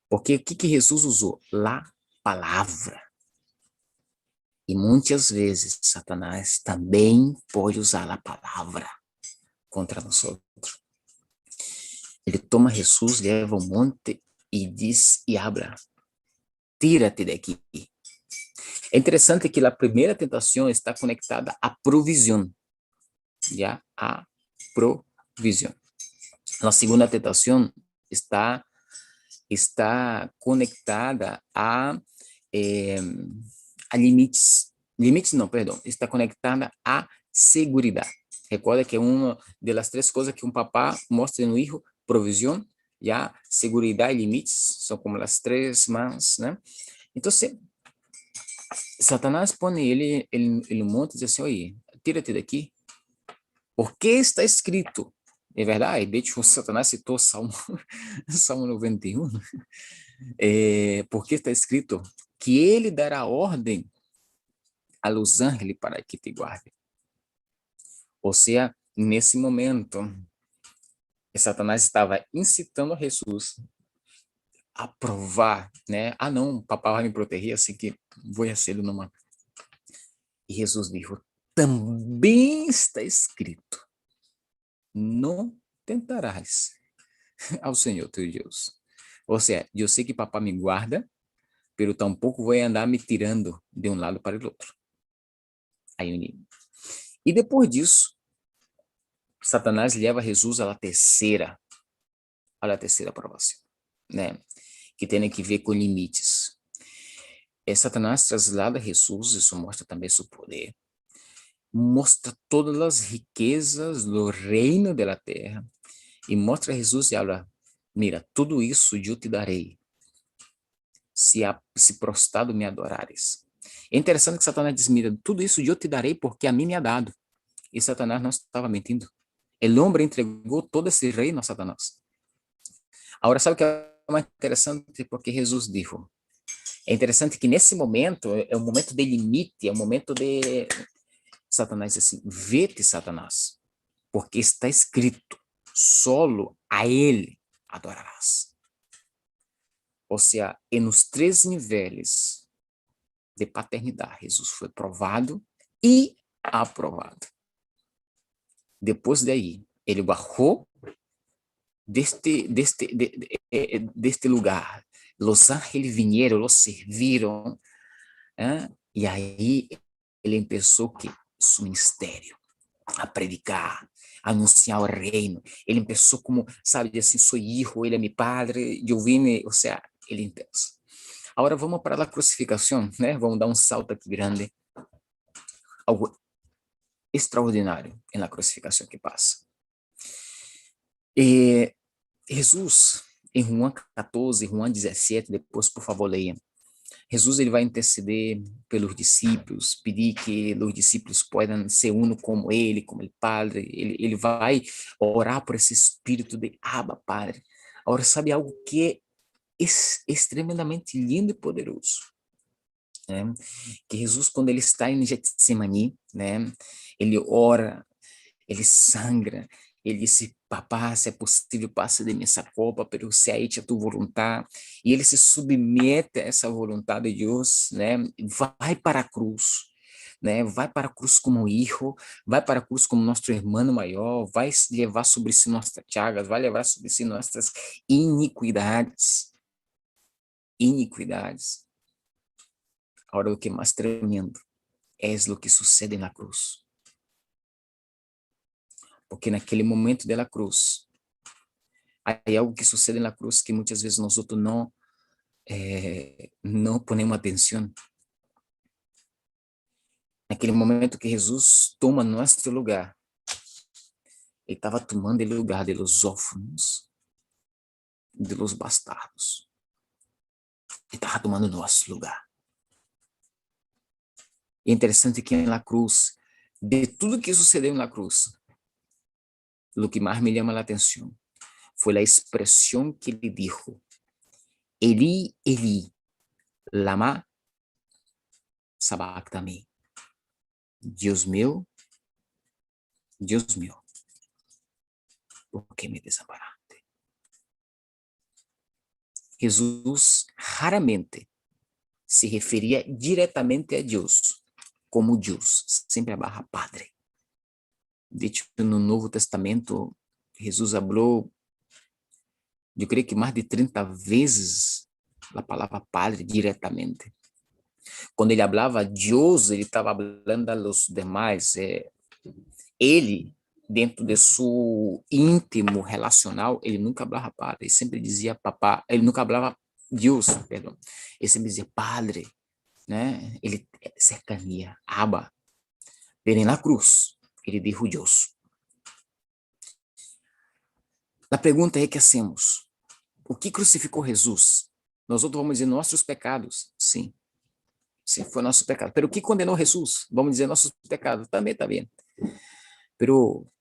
Porque o que Jesus usou? La palavra. E muitas vezes Satanás também pode usar a palavra contra nós outros. Ele toma Jesus, leva ao monte e diz e habla: tira-te daqui. É interessante que a primeira tentação está conectada à provisão. Já? A provisão. A segunda tentação está conectada a limites. Limites não, perdão. Está conectada à segurança. Recorda que é uma das três coisas que um papá mostra no filho: provisão, já, segurança e limites. São como as três mãos, né? Então, Satanás põe ele no monte e diz assim: oi, tira-te daqui. Porque está escrito. É verdade, de hecho, Satanás citou Salmo 91. Porque está escrito que ele dará ordem a los ángeles para que te guarde. Ou seja, nesse momento, Satanás estava incitando a Jesus a provar, né? Ah, não, papai vai me proteger, assim que vou ser numa. E Jesus disse: também está escrito: não tentarás ao Senhor teu Deus. Ou seja, eu sei que papai me guarda, pero tampouco vou andar me tirando de um lado para o outro. Aí, e depois disso, Satanás leva Jesus à terceira aprovação, né? Que tem que ver com limites. Satanás traslada Jesus, isso mostra também seu poder, mostra todas as riquezas do reino da terra e mostra a Jesus e fala: mira, tudo isso eu te darei, se prostrado me adorares. É interessante que Satanás diz: mira, tudo isso eu te darei porque a mim me é dado. E Satanás não estava mentindo. O homem entregou todo esse reino a Satanás. Agora, sabe o que é mais interessante? Porque Jesus disse: é interessante que nesse momento, é um momento de limite, é um momento de... Satanás diz assim: vê-te, Satanás, porque está escrito, solo a ele adorarás. Ou seja, e nos três níveis de paternidade, Jesus foi provado e aprovado. Depois daí, ele barrou deste lugar. Los ángeles vieram, los serviram, e aí ele começou seu ministério, a predicar, a anunciar o reino. Ele começou como, sabe, assim, sou hijo, ele é meu padre, eu vim, ou seja, ele intenso. Agora vamos para a crucificação, né? Vamos dar um salto aqui grande. Algo extraordinário na crucificação que passa. Jesus, em Juan 14, Juan 17, depois, por favor, leia. Jesus ele vai interceder pelos discípulos, pedir que os discípulos possam ser uno como ele Padre. Ele vai orar por esse espírito de Abba, Padre. Agora, sabe algo que é extremamente lindo e poderoso, né? Que Jesus, quando ele está em Getsemani, né? Ele ora, ele sangra, ele disse, papá, se é possível, passa de mim essa copa, pero se é hecha tu vontade. E ele se submete a essa vontade de Deus, né? Vai para a cruz, né? Vai para a cruz como hijo, vai para a cruz como nosso irmão maior, vai levar sobre si nossas chagas, vai levar sobre si nossas iniquidades, iniquidades. Agora, o que é mais tremendo é o que sucede na cruz. Porque naquele momento da cruz, há algo que sucede na cruz que muitas vezes nós outros não ponemos atenção. Naquele momento que Jesus toma nosso lugar, ele estava tomando o lugar de los órfãos, de los bastardos. Ele estava tomando nosso lugar. E é interessante que na cruz, de tudo que sucedeu na cruz, o que mais me chama a atenção foi a expressão que ele disse: Eli, Eli, lama sabachthani. Deus meu, por que me desamparaste? Jesus raramente se referia diretamente a Deus como Deus, sempre a barra Padre. De hecho, no Novo Testamento, Jesus falou, eu creio que mais de 30 vezes a palavra Padre diretamente. Quando ele falava Deus, ele estava falando a los demais. Ele, dentro de seu íntimo relacional, ele nunca falava Padre, ele sempre dizia papá, ele nunca falava Deus, perdão. Ele sempre dizia Padre, né? Ele cercania, Abba. Ele na cruz, ele disse Deus. A pergunta é que hacemos: o que crucificou Jesus? Nós outros vamos dizer nossos pecados, sim. Sim, foi nosso pecado. Pero o que condenou Jesus? Vamos dizer nossos pecados, também está bem. Pero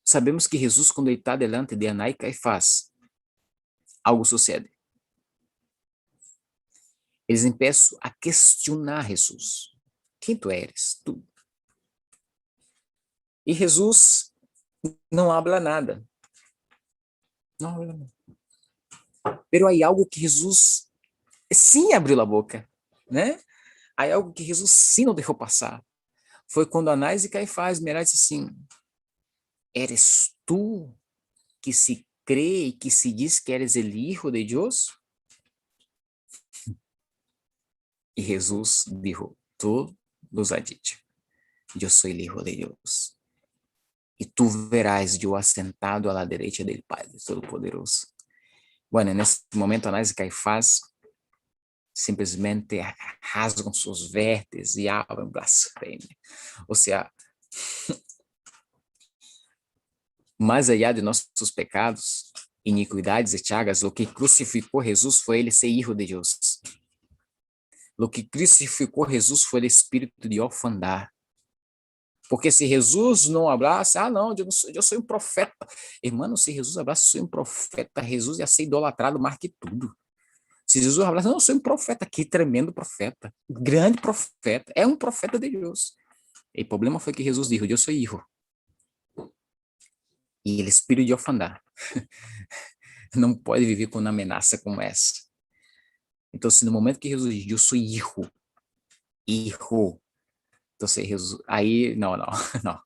sabemos que Jesus, quando ele está delante de Aná e Caifás, algo sucede. Eles começam a questionar Jesus. Quem tu eres? Tu. E Jesus não habla nada. Não habla nada. Pero há algo que Jesus sim abriu a boca, né? Há algo que Jesus sim não deixou passar. Foi quando Anás e Caifás miraram disse assim: eres tu que se crê e que se diz que eres el hijo de Deus? E Jesus dijo: tu los has dicho, yo soy el hijo de Deus. E tu verás eu assentado à la derecha del Padre Todo-Poderoso. Bueno, nesse momento, Anás e Caifás simplesmente rasgam seus vértices e abrem blasfêmia. Ou seja, mais allá de nossos pecados, iniquidades e chagas, o que crucificou Jesus foi ele ser hijo de Deus. O que crucificou Jesus foi o espírito de orfandade. Porque se Jesus não hablasse, não, eu sou um profeta. Irmão, se Jesus hablasse, sou um profeta, Jesus ia ser idolatrado mais que tudo. Se Jesus hablasse, não, eu sou um profeta, que tremendo profeta, grande profeta, é um profeta de Deus. E o problema foi que Jesus disse, eu sou hijo. E ele espírito de orfandade não pode viver com uma ameaça como essa. Então, se no momento que Jesus diz, eu sou hijo, então se Jesus, aí, não, não.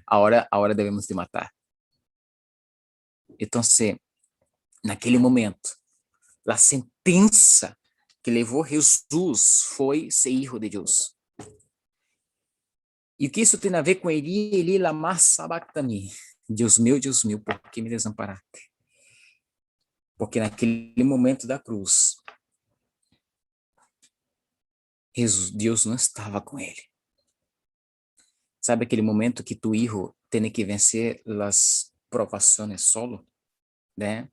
A hora devemos de matar. Então, se naquele momento, a sentença que levou Jesus foi ser hijo de Deus. E o que isso tem a ver com Eli lama sabachthani? Deus meu, por que me desamparaste? Porque naquele momento da cruz, Jesus, Deus não estava com ele. Sabe aquele momento que tu hijo tem que vencer as provações solo, né?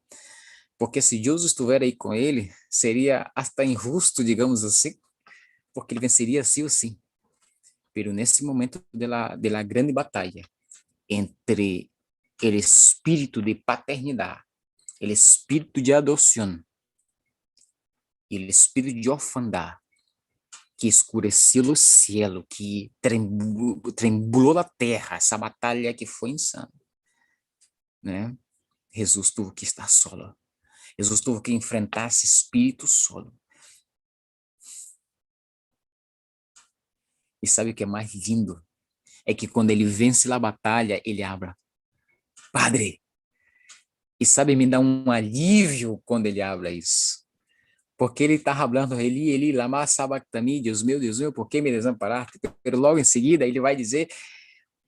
Porque se Deus estiver aí com ele, seria até injusto, digamos assim, porque ele venceria sim ou sim. Pero nesse momento de la grande batalha entre o espírito de paternidade, o espírito de adoção e o espírito de orfandade, que escureceu o cielo, que tremulou a terra, essa batalha que foi insana, né? Jesus teve que estar solo. Jesus teve que enfrentar esse espírito solo. E sabe o que é mais lindo? É que quando ele vence a batalha, ele abre, Padre. E sabe, me dá um alívio quando ele abre isso. Porque ele está falando, ele, lama sabachthani, Deus meu, por que me desamparaste? Pero logo em seguida ele vai dizer,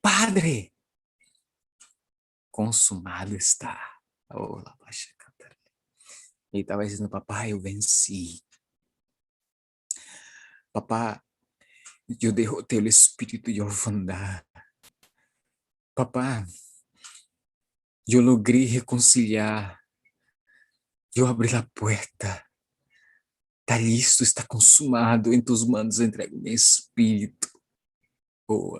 Padre, consumado está. Oh, ele estava dizendo, papai, eu venci. Papai, eu derrotei o espírito de orfandade. Papai, eu logrei reconciliar. Eu abri a porta. Está listo, está consumado. Em tus manos entrego meu espírito. Oh,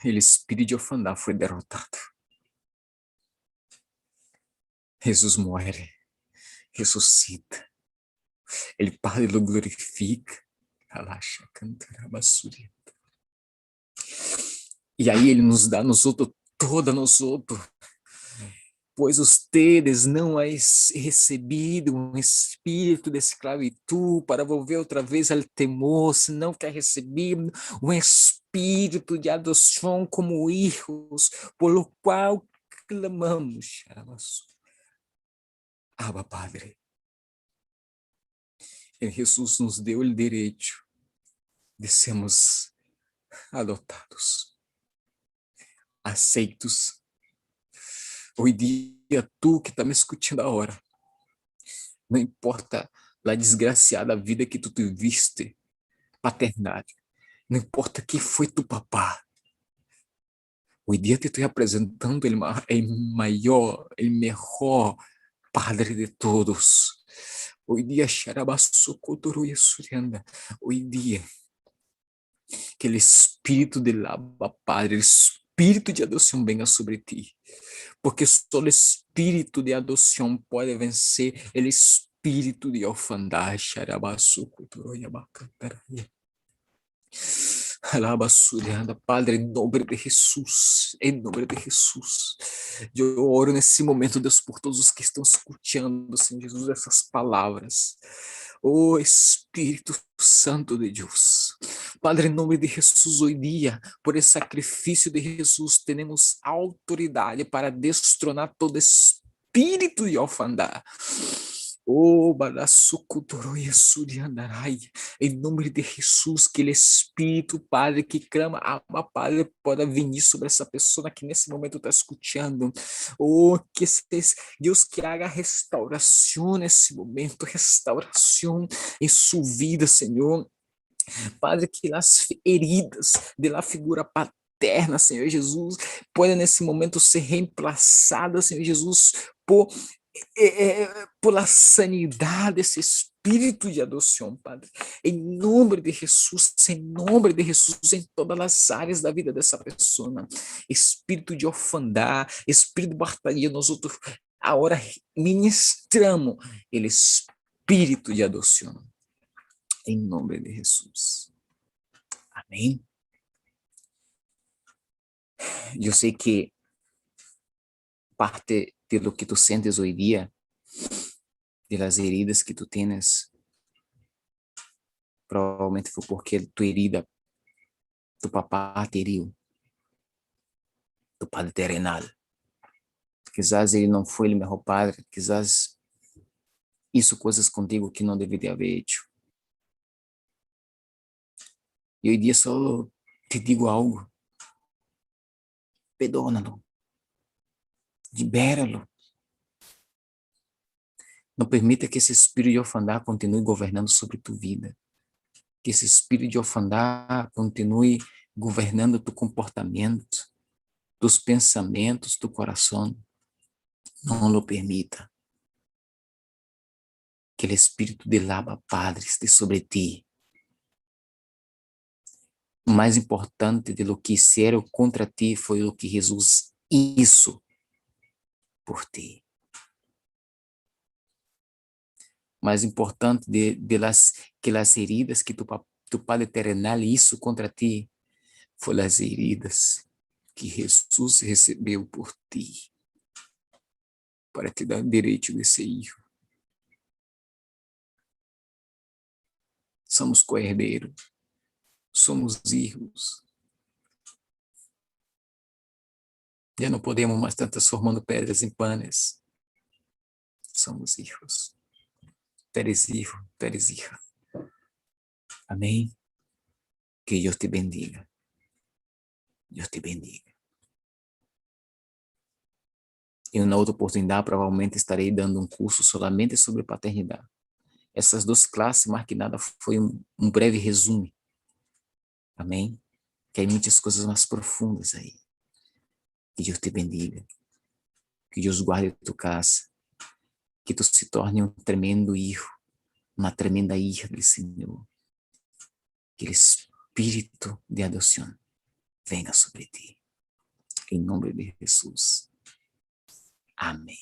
o espírito de orfandade foi derrotado. Jesus morre, ressuscita. Ele Padre lo glorifica. Relaxa, cantará basura. E aí ele nos dá nos outros, toda nos outros. Pois ustedes não has recebido um espírito de esclavitud para volver outra vez ao temor, senão que ha recebido um espírito de adoção como hijos, por lo qual clamamos. Abba, Padre. Jesus nos deu o direito de sermos adotados, aceitos. Hoje dia, tu que está me escutando agora, não importa a desgraciada vida que tu tiveste, paternidade, não importa quem foi tu papá, hoje dia te estou apresentando o maior, o melhor Padre de todos. Hoje dia, hoje dia, que o Espírito de Abba Padre, o Espírito de adoção venha sobre ti. Porque só o espírito de adoção pode vencer o espírito de orfandade. Padre, em nome de Jesus, em nome de Jesus, eu oro nesse momento, Deus, por todos os que estão escutando, Senhor Jesus, essas palavras. Oh Espírito Santo de Deus, Padre, em nome de Jesus, hoje dia, por esse sacrifício de Jesus, temos autoridade para destronar todo espírito de orfandade. Oh, em nome de Jesus, que ele Espírito, Padre, que clama, Abba, Padre, pode vir sobre essa pessoa que nesse momento está escutando. Oh, que Deus que haga restauração nesse momento, restauração em sua vida, Senhor. Padre, que as heridas de la figura paterna, Senhor Jesus, podem nesse momento ser reemplaçadas, Senhor Jesus, por pela sanidade desse espírito de adoção, Padre. Em nome de Jesus, em nome de Jesus, em todas as áreas da vida dessa pessoa. Espírito de orfandade, espírito de bartaria, nós outros agora ministramos o espírito de adoção. Em nome de Jesus. Amém. Eu sei que parte de lo que tu sentes hoje dia, de las heridas que tu tienes, provavelmente foi porque tu herida, tu papá te heriu, tu padre terrenal. Quizás ele não foi o melhor padre, quizás hizo coisas contigo que não deveria haver hecho. E hoje dia só te digo algo, perdónalo, libéralo. Não permita que esse espírito de orfandade continue governando sobre tu vida. Que esse espírito de orfandade continue governando tu comportamento. dos pensamentos do coração. Não lo permita. Que o Espírito del Abba Padre esteja sobre ti. O mais importante de lo que hicieron contra ti foi o que Jesus hizo por ti. Mais importante que as heridas que tu Padre terrenal hizo contra ti, foram as heridas que Jesus recebeu por ti, para te dar direito de ser hijo. Somos co-herdeiros, somos hijos. Já não podemos mais estar transformando pedras em panes. Somos hijos. Tu eres hijo, tu eres hija. Amém? Que Deus te bendiga. Deus te bendiga. Em uma outra oportunidade, provavelmente estarei dando um curso solamente sobre paternidade. Essas 2 classes, mais que nada, foi um breve resumo. Amém? Que há muitas coisas mais profundas aí. Que Deus te bendiga. Que Deus guarde tu casa. Que tu se torne um tremendo hijo, uma tremenda hija do Senhor. Que o Espírito de adoção venha sobre ti. Em nome de Jesus. Amém.